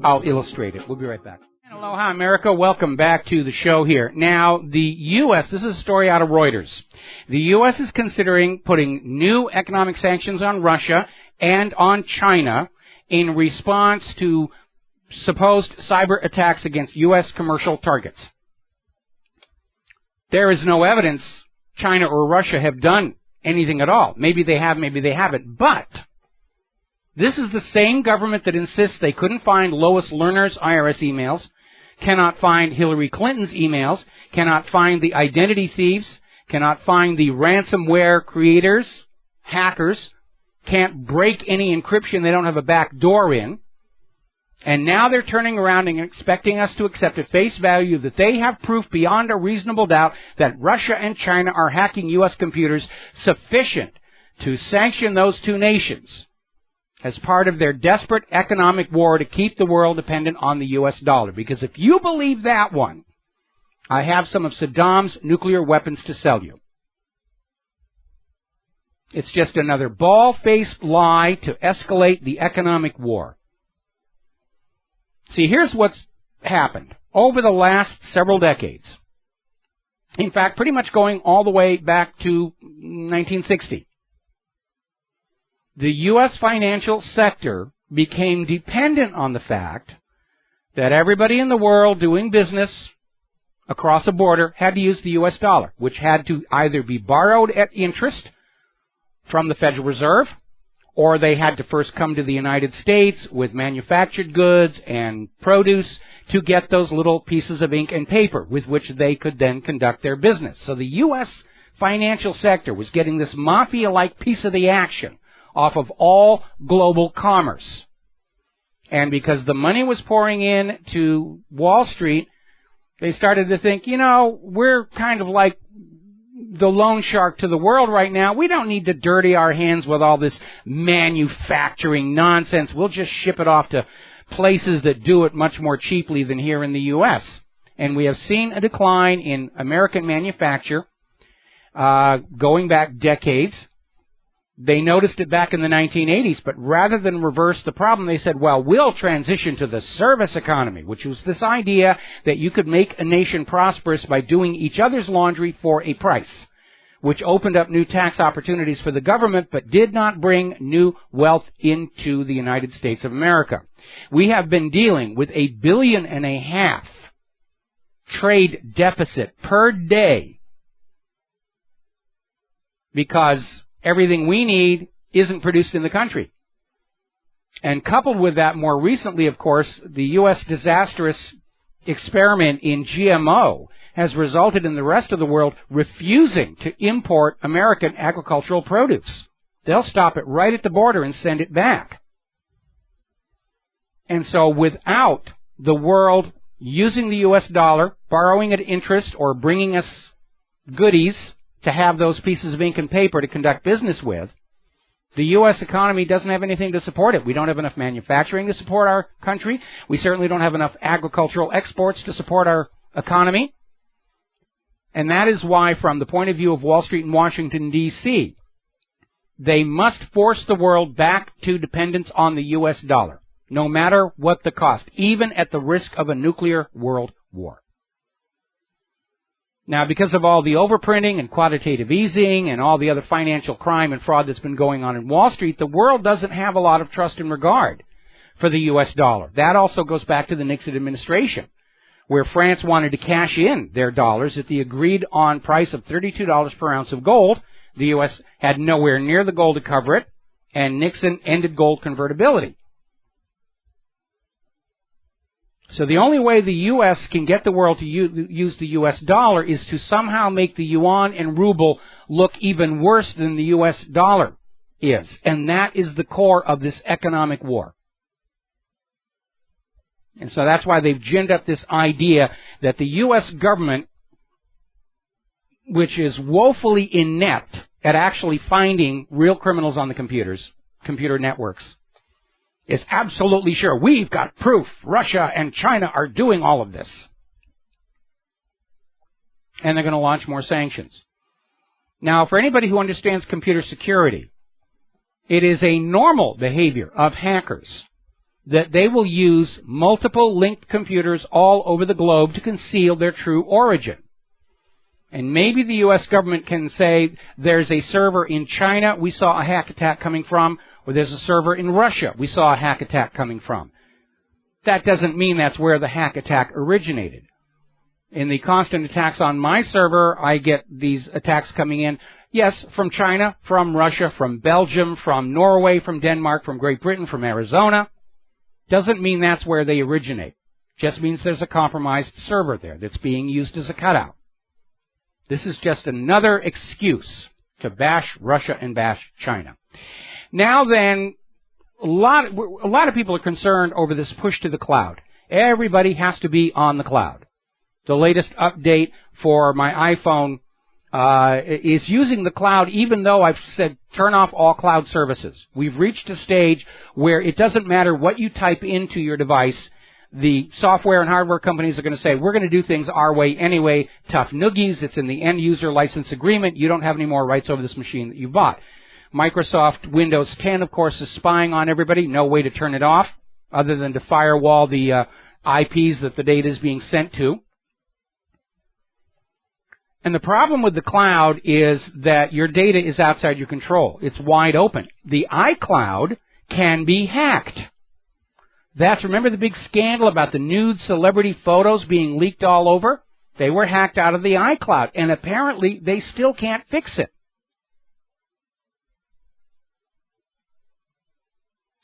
I'll illustrate it. We'll be right back. Aloha, America. Welcome back to the show here. Now, the U.S., this is a story out of Reuters. The U.S. is considering putting new economic sanctions on Russia and on China in response to supposed cyber attacks against U.S. commercial targets. There is no evidence China or Russia have done anything at all. Maybe they have, maybe they haven't. But this is the same government that insists they couldn't find Lois Lerner's IRS emails, cannot find Hillary Clinton's emails, cannot find the identity thieves, cannot find the ransomware creators, hackers, can't break any encryption they don't have a back door in. And now they're turning around and expecting us to accept at face value that they have proof beyond a reasonable doubt that Russia and China are hacking U.S. computers sufficient to sanction those two nations as part of their desperate economic war to keep the world dependent on the U.S. dollar. Because if you believe that one, I have some of Saddam's nuclear weapons to sell you. It's just another bald-faced lie to escalate the economic war. See, here's what's happened over the last several decades. In fact, pretty much going all the way back to 1960. The U.S. financial sector became dependent on the fact that everybody in the world doing business across a border had to use the U.S. dollar, which had to either be borrowed at interest from the Federal Reserve, or they had to first come to the United States with manufactured goods and produce to get those little pieces of ink and paper with which they could then conduct their business. So the U.S. financial sector was getting this mafia-like piece of the action off of all global commerce. And because the money was pouring in to Wall Street, they started to think, you know, we're kind of like the loan shark to the world right now. We don't need to dirty our hands with all this manufacturing nonsense. We'll just ship it off to places that do it much more cheaply than here in the U.S. And we have seen a decline in American manufacture going back decades. They noticed it back in the 1980s, but rather than reverse the problem, they said, well, we'll transition to the service economy, which was this idea that you could make a nation prosperous by doing each other's laundry for a price, which opened up new tax opportunities for the government, but did not bring new wealth into the United States of America. We have been dealing with $1.5 billion trade deficit per day because everything we need isn't produced in the country. And coupled with that, more recently, of course, the U.S. disastrous experiment in GMO has resulted in the rest of the world refusing to import American agricultural produce. They'll stop it right at the border and send it back. And so without the world using the U.S. dollar, borrowing at interest, or bringing us goodies to have those pieces of ink and paper to conduct business with, The U.S. economy doesn't have anything to support it. We don't have enough manufacturing to support our country. We certainly don't have enough agricultural exports to support our economy. And that is why, from the point of view of Wall Street and Washington, D.C., they must force the world back to dependence on the U.S. dollar, no matter what the cost, even at the risk of a nuclear world war. Now, because of all the overprinting and quantitative easing and all the other financial crime and fraud that's been going on in Wall Street, the world doesn't have a lot of trust and regard for the U.S. dollar. That also goes back to the Nixon administration, where France wanted to cash in their dollars at the agreed-on price of $32 per ounce of gold. The U.S. had nowhere near the gold to cover it, and Nixon ended gold convertibility. So the only way the U.S. can get the world to use the U.S. dollar is to somehow make the yuan and ruble look even worse than the U.S. dollar is. And that is the core of this economic war. And so that's why they've ginned up this idea that the U.S. government, which is woefully inept at actually finding real criminals on the computer networks, is absolutely sure. We've got proof. Russia and China are doing all of this. And they're going to launch more sanctions. Now, for anybody who understands computer security, it is a normal behavior of hackers that they will use multiple linked computers all over the globe to conceal their true origin. And maybe the U.S. government can say there's a server in China we saw a hack attack coming from, or there's a server in Russia we saw a hack attack coming from. That doesn't mean that's where the hack attack originated. In the constant attacks on my server, I get these attacks coming in, yes, from China, from Russia, from Belgium, from Norway, from Denmark, from Great Britain, from Arizona. Doesn't mean that's where they originate. Just means there's a compromised server there that's being used as a cutout. This is just another excuse to bash Russia and bash China. Now then, a lot of people are concerned over this push to the cloud. Everybody has to be on the cloud. The latest update for my iPhone is using the cloud, even though I've said turn off all cloud services. We've reached a stage where it doesn't matter what you type into your device. The software and hardware companies are going to say, we're going to do things our way anyway. Tough noogies. It's in the end-user license agreement. You don't have any more rights over this machine that you bought. Microsoft Windows 10, of course, is spying on everybody. No way to turn it off other than to firewall the IPs that the data is being sent to. And the problem with the cloud is that your data is outside your control. It's wide open. The iCloud can be hacked. Remember the big scandal about the nude celebrity photos being leaked all over? They were hacked out of the iCloud, and apparently they still can't fix it.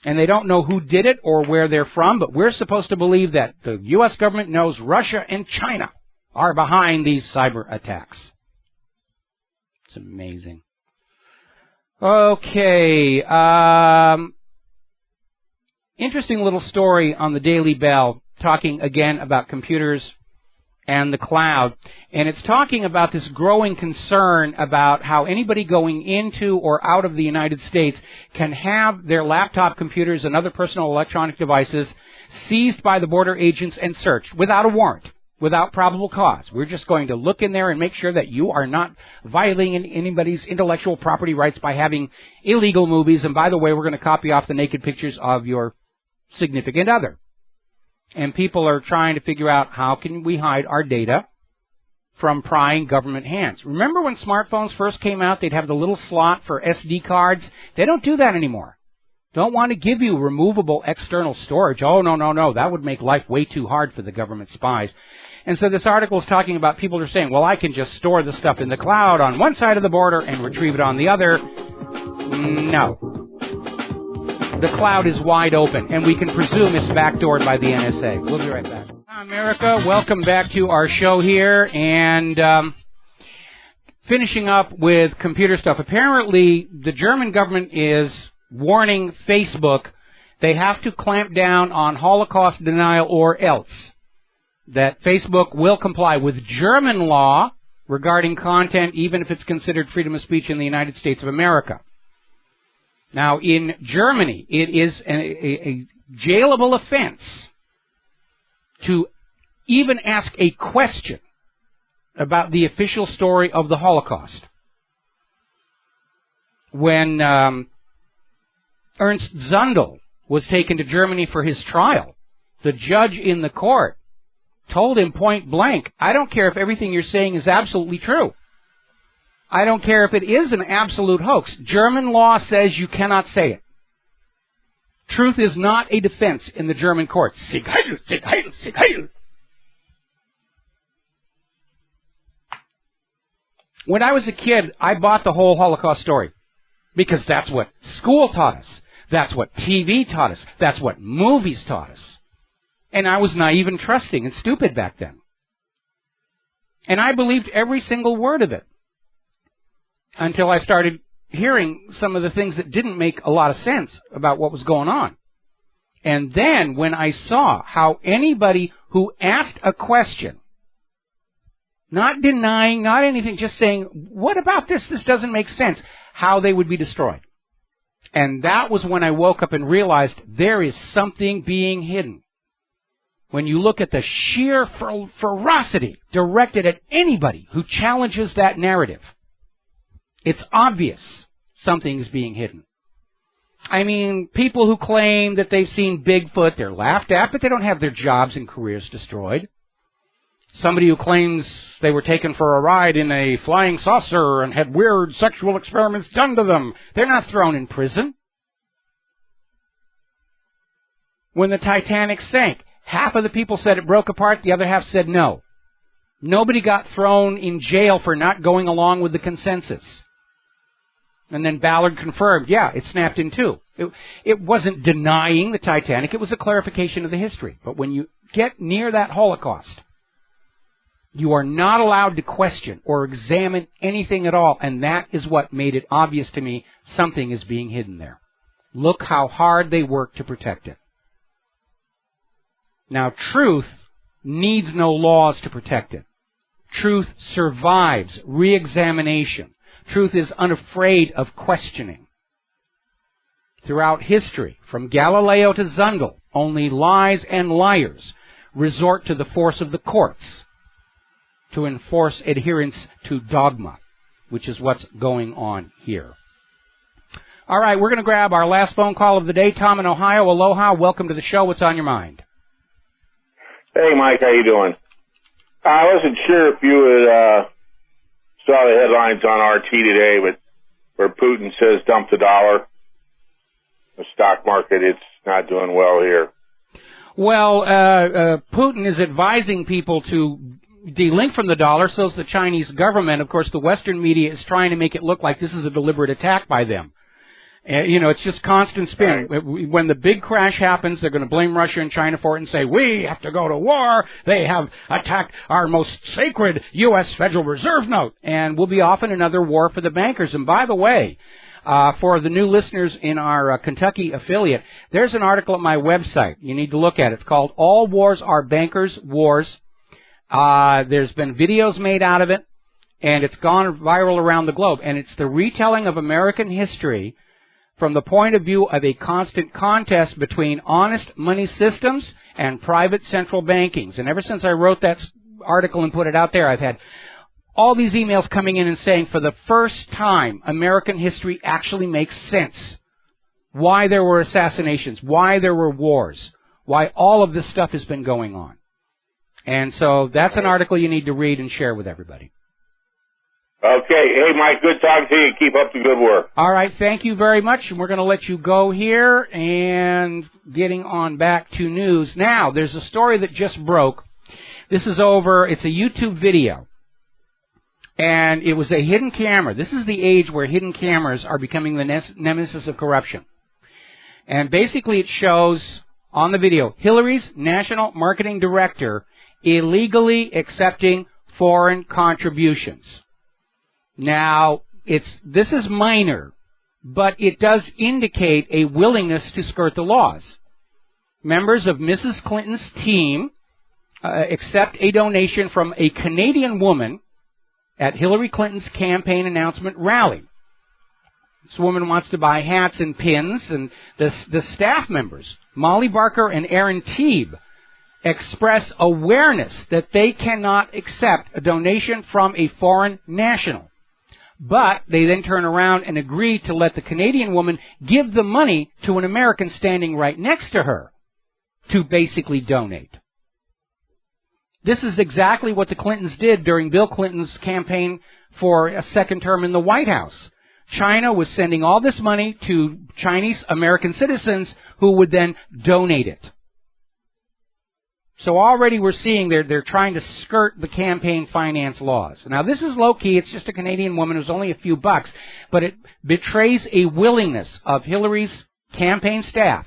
And they don't know who did it or where they're from, but we're supposed to believe that the U.S. government knows Russia and China are behind these cyber attacks. It's amazing. Okay. Interesting little story on the Daily Bell talking again about computers and the cloud. And it's talking about this growing concern about how anybody going into or out of the United States can have their laptop computers and other personal electronic devices seized by the border agents and searched without a warrant, without probable cause. We're just going to look in there and make sure that you are not violating anybody's intellectual property rights by having illegal movies. And by the way, we're going to copy off the naked pictures of your significant other. And people are trying to figure out how can we hide our data from prying government hands. Remember when smartphones first came out, they'd have the little slot for SD cards? They don't do that anymore. Don't want to give you removable external storage. Oh, no. That would make life way too hard for the government spies. And so this article is talking about people who are saying, well, I can just store the stuff in the cloud on one side of the border and retrieve it on the other. No. The cloud is wide open, and we can presume it's backdoored by the NSA. We'll be right back. America, welcome back to our show here, and finishing up with computer stuff. Apparently, the German government is warning Facebook they have to clamp down on Holocaust denial or else. That Facebook will comply with German law regarding content, even if it's considered freedom of speech in the United States of America. Now, in Germany, it is a jailable offense to even ask a question about the official story of the Holocaust. When Ernst Zundel was taken to Germany for his trial, the judge in the court told him point blank, I don't care if everything you're saying is absolutely true. I don't care if it is an absolute hoax. German law says you cannot say it. Truth is not a defense in the German courts. Sig heil, sig heil, sig heil. When I was a kid, I bought the whole Holocaust story because that's what school taught us. That's what TV taught us. That's what movies taught us. And I was naive and trusting and stupid back then. And I believed every single word of it until I started hearing some of the things that didn't make a lot of sense about what was going on. And then when I saw how anybody who asked a question, not denying, not anything, just saying, what about this? This doesn't make sense, how they would be destroyed. And that was when I woke up and realized there is something being hidden. When you look at the sheer ferocity directed at anybody who challenges that narrative, it's obvious something is being hidden. I mean, people who claim that they've seen Bigfoot, they're laughed at, but they don't have their jobs and careers destroyed. Somebody who claims they were taken for a ride in a flying saucer and had weird sexual experiments done to them, they're not thrown in prison. When the Titanic sank, half of the people said it broke apart, the other half said no. Nobody got thrown in jail for not going along with the consensus. And then Ballard confirmed, yeah, it snapped in two. It wasn't denying the Titanic, it was a clarification of the history. But when you get near that Holocaust, you are not allowed to question or examine anything at all, and that is what made it obvious to me something is being hidden there. Look how hard they work to protect it. Now, truth needs no laws to protect it. Truth survives re-examination. Truth is unafraid of questioning. Throughout history, from Galileo to Zundel, only lies and liars resort to the force of the courts to enforce adherence to dogma, which is what's going on here. All right, we're going to grab our last phone call of the day. Tom in Ohio, aloha. Welcome to the show. What's on your mind? Hey, Mike, how you doing? I wasn't sure if you saw the headlines on RT today, but where Putin says dump the dollar. The stock market, it's not doing well here. Well, Putin is advising people to delink from the dollar, so is the Chinese government. Of course, the Western media is trying to make it look like this is a deliberate attack by them. It's just constant spin. Right. When the big crash happens, they're going to blame Russia and China for it and say, we have to go to war. They have attacked our most sacred U.S. Federal Reserve note. And we'll be off in another war for the bankers. And by the way, for the new listeners in our Kentucky affiliate, there's an article at my website you need to look at. It's called All Wars Are Bankers' Wars. There's been videos made out of it, and it's gone viral around the globe. And it's the retelling of American history from the point of view of a constant contest between honest money systems and private central bankings. And ever since I wrote that article and put it out there, I've had all these emails coming in and saying, for the first time, American history actually makes sense. Why there were assassinations, why there were wars, why all of this stuff has been going on. And so that's an article you need to read and share with everybody. Okay. Hey, Mike, good talking to you. Keep up the good work. All right. Thank you very much. And we're going to let you go here and getting on back to news. Now, there's a story that just broke. This is over. It's a YouTube video. And it was a hidden camera. This is the age where hidden cameras are becoming the nemesis of corruption. And basically it shows on the video, Hillary's National Marketing Director illegally accepting foreign contributions. Now, this is minor, but it does indicate a willingness to skirt the laws. Members of Mrs. Clinton's team accept a donation from a Canadian woman at Hillary Clinton's campaign announcement rally. This woman wants to buy hats and pins, and the staff members, Molly Barker and Aaron Teeb, express awareness that they cannot accept a donation from a foreign national. But they then turn around and agree to let the Canadian woman give the money to an American standing right next to her to basically donate. This is exactly what the Clintons did during Bill Clinton's campaign for a second term in the White House. China was sending all this money to Chinese American citizens who would then donate it. So already we're seeing they're trying to skirt the campaign finance laws. Now this is low-key. It's just a Canadian woman who's only a few bucks, but it betrays a willingness of Hillary's campaign staff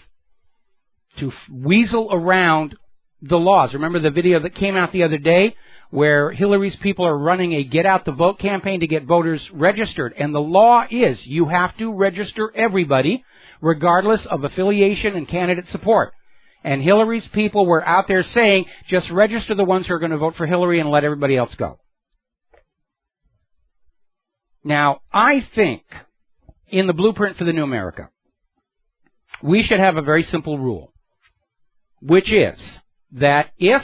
to weasel around the laws. Remember the video that came out the other day where Hillary's people are running a Get Out the Vote campaign to get voters registered. And the law is you have to register everybody regardless of affiliation and candidate support. And Hillary's people were out there saying, just register the ones who are going to vote for Hillary and let everybody else go. Now, I think in the blueprint for the new America, we should have a very simple rule, which is that if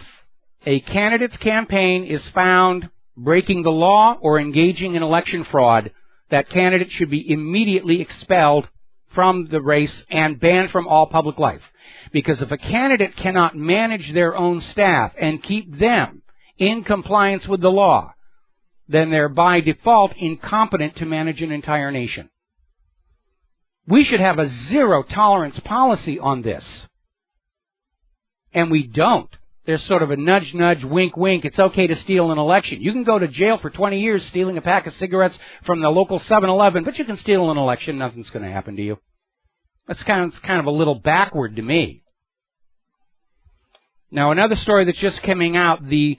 a candidate's campaign is found breaking the law or engaging in election fraud, that candidate should be immediately expelled from the race and banned from all public life. Because if a candidate cannot manage their own staff and keep them in compliance with the law, then they're by default incompetent to manage an entire nation. We should have a zero-tolerance policy on this. And we don't. There's sort of a nudge, nudge, wink, wink. It's okay to steal an election. You can go to jail for 20 years stealing a pack of cigarettes from the local 7-Eleven, but you can steal an election. Nothing's going to happen to you. That's kind of a little backward to me. Now, another story that's just coming out, the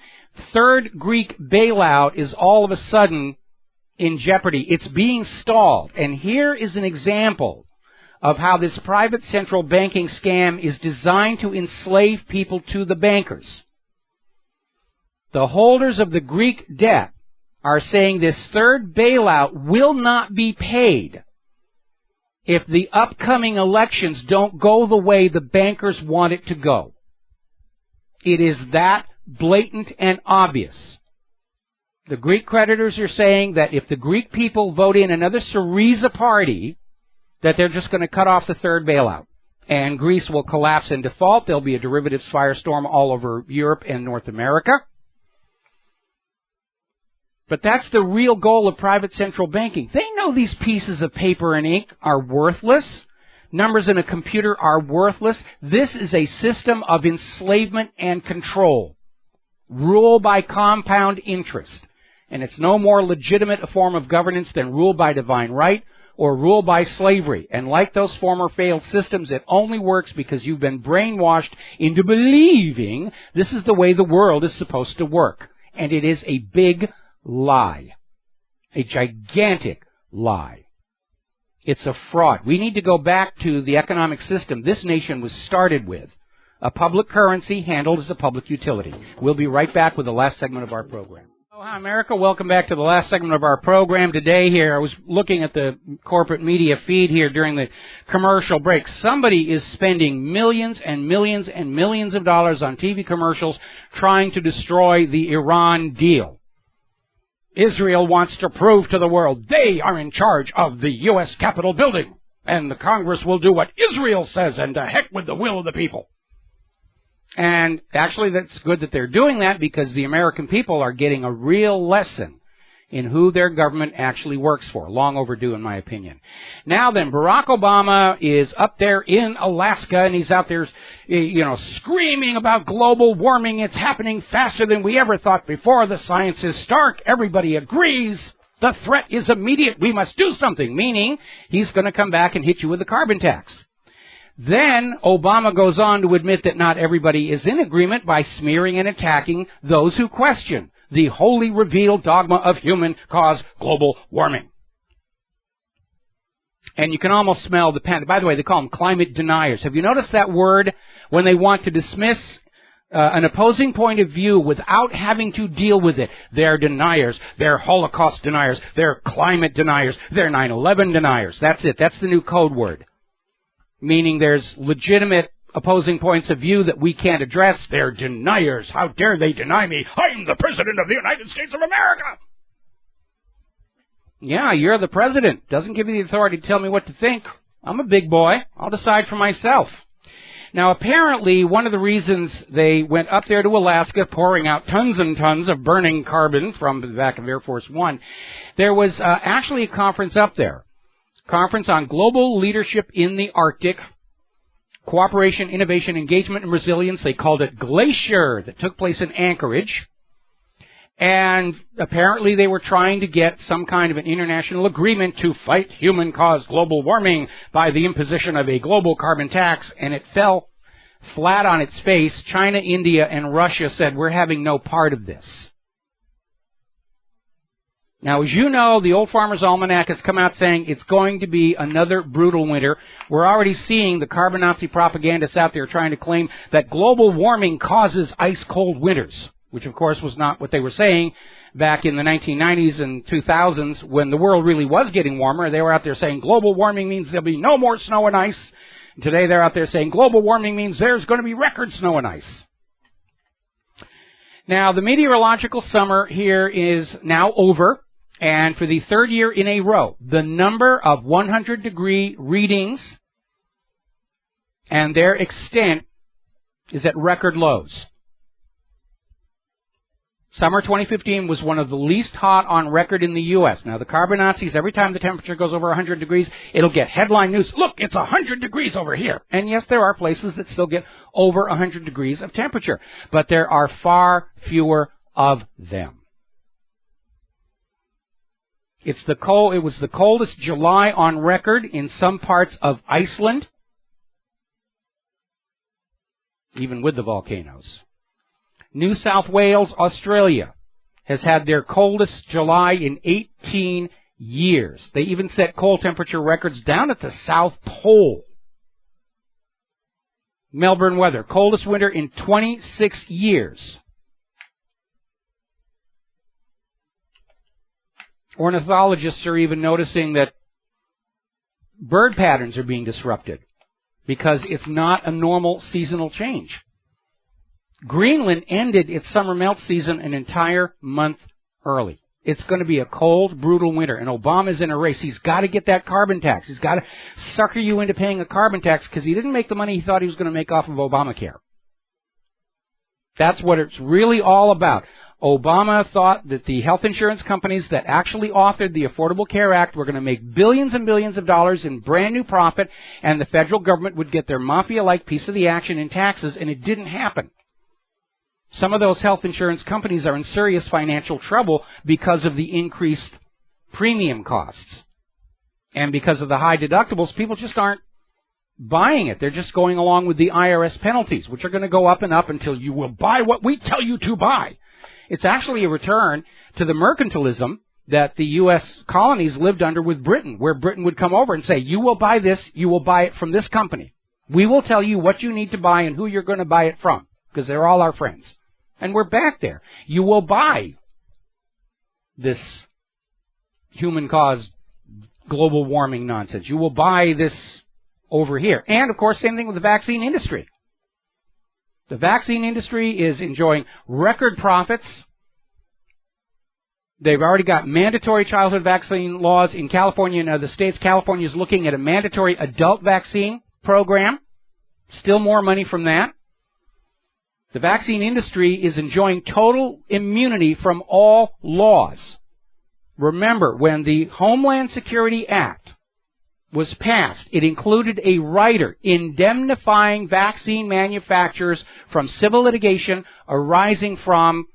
third Greek bailout is all of a sudden in jeopardy. It's being stalled. And here is an example of how this private central banking scam is designed to enslave people to the bankers. The holders of the Greek debt are saying this third bailout will not be paid if the upcoming elections don't go the way the bankers want it to go. It is that blatant and obvious. The Greek creditors are saying that if the Greek people vote in another Syriza party, that they're just going to cut off the third bailout. And Greece will collapse and default. There'll be a derivatives firestorm all over Europe and North America. But that's the real goal of private central banking. They know these pieces of paper and ink are worthless. Numbers in a computer are worthless. This is a system of enslavement and control. Rule by compound interest. And it's no more legitimate a form of governance than rule by divine right or rule by slavery. And like those former failed systems, it only works because you've been brainwashed into believing this is the way the world is supposed to work. And it is a big lie. A gigantic lie. It's a fraud. We need to go back to the economic system this nation was started with. A public currency handled as a public utility. We'll be right back with the last segment of our program. Oh, hi, America. Welcome back to the last segment of our program today here. I was looking at the corporate media feed here during the commercial break. Somebody is spending millions and millions and millions of dollars on TV commercials trying to destroy the Iran deal. Israel wants to prove to the world they are in charge of the U.S. Capitol building, and the Congress will do what Israel says, and to heck with the will of the people. And actually, that's good that they're doing that because the American people are getting a real lesson in who their government actually works for. Long overdue, in my opinion. Now then, Barack Obama is up there in Alaska, and he's out there, screaming about global warming. It's happening faster than we ever thought before. The science is stark. Everybody agrees. The threat is immediate. We must do something, meaning he's going to come back and hit you with a carbon tax. Then Obama goes on to admit that not everybody is in agreement by smearing and attacking those who question the wholly revealed dogma of human-caused global warming. And you can almost smell the panic. By the way, they call them climate deniers. Have you noticed that word when they want to dismiss an opposing point of view without having to deal with it. They're deniers. They're Holocaust deniers. They're climate deniers. They're 9/11 deniers. That's it. That's the new code word. Meaning there's legitimate opposing points of view that we can't address. They're deniers. How dare they deny me? I'm the President of the United States of America. Yeah, you're the president. Doesn't give you the authority to tell me what to think. I'm a big boy. I'll decide for myself. Now, apparently, one of the reasons they went up there to Alaska, pouring out tons and tons of burning carbon from the back of Air Force One, there was actually a conference up there. Conference on Global Leadership in the Arctic, Cooperation, Innovation, Engagement, and Resilience. They called it Glacier, that took place in Anchorage. And apparently they were trying to get some kind of an international agreement to fight human-caused global warming by the imposition of a global carbon tax, and it fell flat on its face. China, India, and Russia said, we're having no part of this. Now, as you know, the Old Farmer's Almanac has come out saying it's going to be another brutal winter. We're already seeing the carbon Nazi propagandists out there trying to claim that global warming causes ice-cold winters, which, of course, was not what they were saying back in the 1990s and 2000s when the world really was getting warmer. They were out there saying global warming means there'll be no more snow and ice. And today they're out there saying global warming means there's going to be record snow and ice. Now, the meteorological summer here is now over. And for the third year in a row, the number of 100-degree readings and their extent is at record lows. Summer 2015 was one of the least hot on record in the U.S. Now, the carbon Nazis, every time the temperature goes over 100 degrees, it'll get headline news. Look, it's 100 degrees over here. And yes, there are places that still get over 100 degrees of temperature, but there are far fewer of them. It was the coldest July on record in some parts of Iceland, even with the volcanoes. New South Wales, Australia, has had their coldest July in 18 years. They even set cold temperature records down at the South Pole. Melbourne weather, coldest winter in 26 years. Ornithologists are even noticing that bird patterns are being disrupted because it's not a normal seasonal change. Greenland ended its summer melt season an entire month early. It's going to be a cold, brutal winter, and Obama's in a race. He's got to get that carbon tax. He's got to sucker you into paying a carbon tax because he didn't make the money he thought he was going to make off of Obamacare. That's what it's really all about. Obama thought that the health insurance companies that actually authored the Affordable Care Act were going to make billions and billions of dollars in brand new profit, and the federal government would get their mafia-like piece of the action in taxes, and it didn't happen. Some of those health insurance companies are in serious financial trouble because of the increased premium costs. And because of the high deductibles, people just aren't buying it. They're just going along with the IRS penalties, which are going to go up and up until you will buy what we tell you to buy. It's actually a return to the mercantilism that the U.S. colonies lived under with Britain, where Britain would come over and say, you will buy this, you will buy it from this company. We will tell you what you need to buy and who you're going to buy it from, because they're all our friends. And we're back there. You will buy this human-caused global warming nonsense. You will buy this over here. And, of course, same thing with the vaccine industry. The vaccine industry is enjoying record profits. They've already got mandatory childhood vaccine laws in California and other states. California is looking at a mandatory adult vaccine program. Still more money from that. The vaccine industry is enjoying total immunity from all laws. Remember, when the Homeland Security Act was passed, it included a rider indemnifying vaccine manufacturers from civil litigation arising from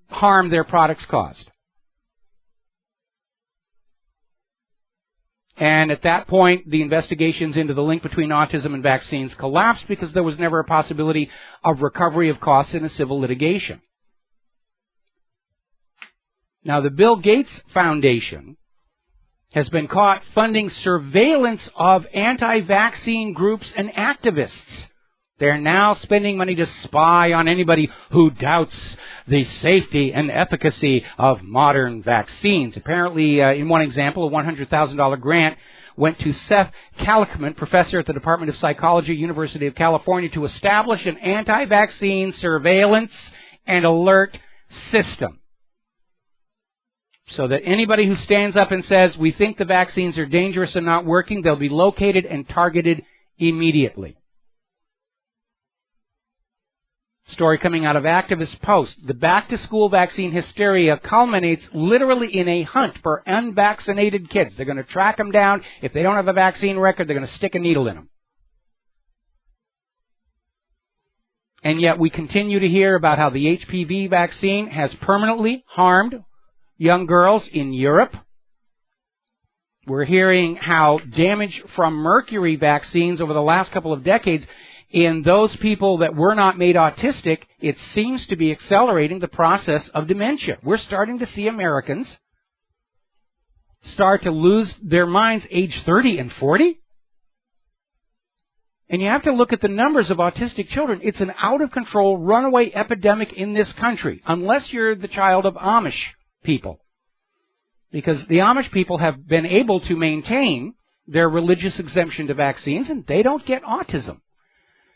harm their products caused. And at that point, the investigations into the link between autism and vaccines collapsed because there was never a possibility of recovery of costs in a civil litigation. Now, the Bill Gates Foundation has been caught funding surveillance of anti-vaccine groups and activists. They're now spending money to spy on anybody who doubts the safety and efficacy of modern vaccines. Apparently, in one example, a $100,000 grant went to Seth Kaahumanu, professor at the Department of Psychology, University of California, to establish an anti-vaccine surveillance and alert system, so that anybody who stands up and says, we think the vaccines are dangerous and not working, they'll be located and targeted immediately. Story coming out of Activist Post. The back-to-school vaccine hysteria culminates literally in a hunt for unvaccinated kids. They're going to track them down. If they don't have a vaccine record, they're going to stick a needle in them. And yet we continue to hear about how the HPV vaccine has permanently harmed young girls in Europe. We're hearing how damage from mercury vaccines over the last couple of decades, in those people that were not made autistic, it seems to be accelerating the process of dementia. We're starting to see Americans start to lose their minds age 30 and 40. And you have to look at the numbers of autistic children. It's an out-of-control runaway epidemic in this country, unless you're the child of Amish people. Because the Amish people have been able to maintain their religious exemption to vaccines, and they don't get autism.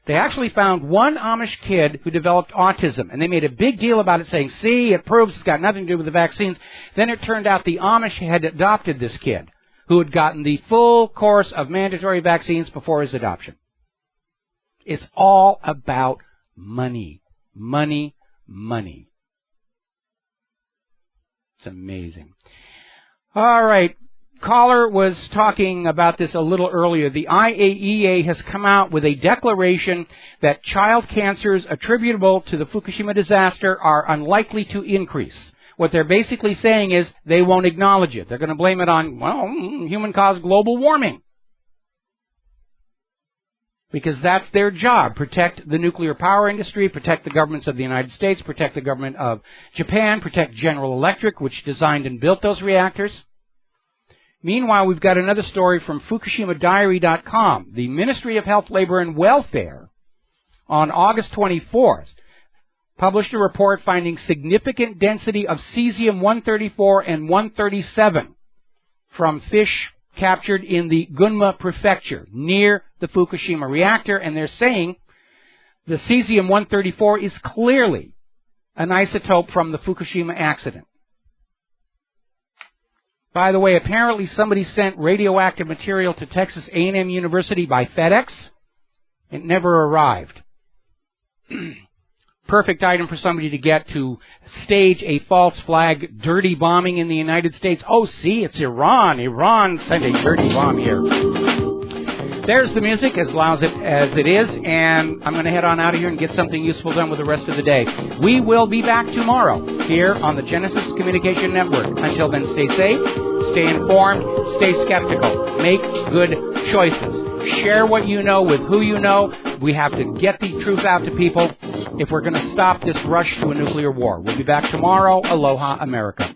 They actually found one Amish kid who developed autism, and they made a big deal about it, saying, see, it proves it's got nothing to do with the vaccines. Then it turned out the Amish had adopted this kid, who had gotten the full course of mandatory vaccines before his adoption. It's all about money. Money, money. It's amazing. All right. Caller was talking about this a little earlier. The IAEA has come out with a declaration that child cancers attributable to the Fukushima disaster are unlikely to increase. What they're basically saying is they won't acknowledge it. They're going to blame it on, well, human-caused global warming. Because that's their job. Protect the nuclear power industry, protect the governments of the United States, protect the government of Japan, protect General Electric, which designed and built those reactors. Meanwhile, we've got another story from FukushimaDiary.com. The Ministry of Health, Labor, and Welfare, on August 24th, published a report finding significant density of cesium-134 and 137 from fish captured in the Gunma Prefecture, near the Fukushima reactor, and they're saying the cesium-134 is clearly an isotope from the Fukushima accident. By the way, apparently somebody sent radioactive material to Texas A&M University by FedEx. It never arrived. Perfect item for somebody to get to stage a false flag dirty bombing in the United States. Oh, see, it's Iran. Iran sent a dirty bomb here. There's the music, as loud as it is, and I'm going to head on out of here and get something useful done with the rest of the day. We will be back tomorrow here on the Genesis Communication Network. Until then, stay safe, stay informed, stay skeptical, make good choices. Share what you know with who you know. We have to get the truth out to people if we're going to stop this rush to a nuclear war. We'll be back tomorrow. Aloha, America.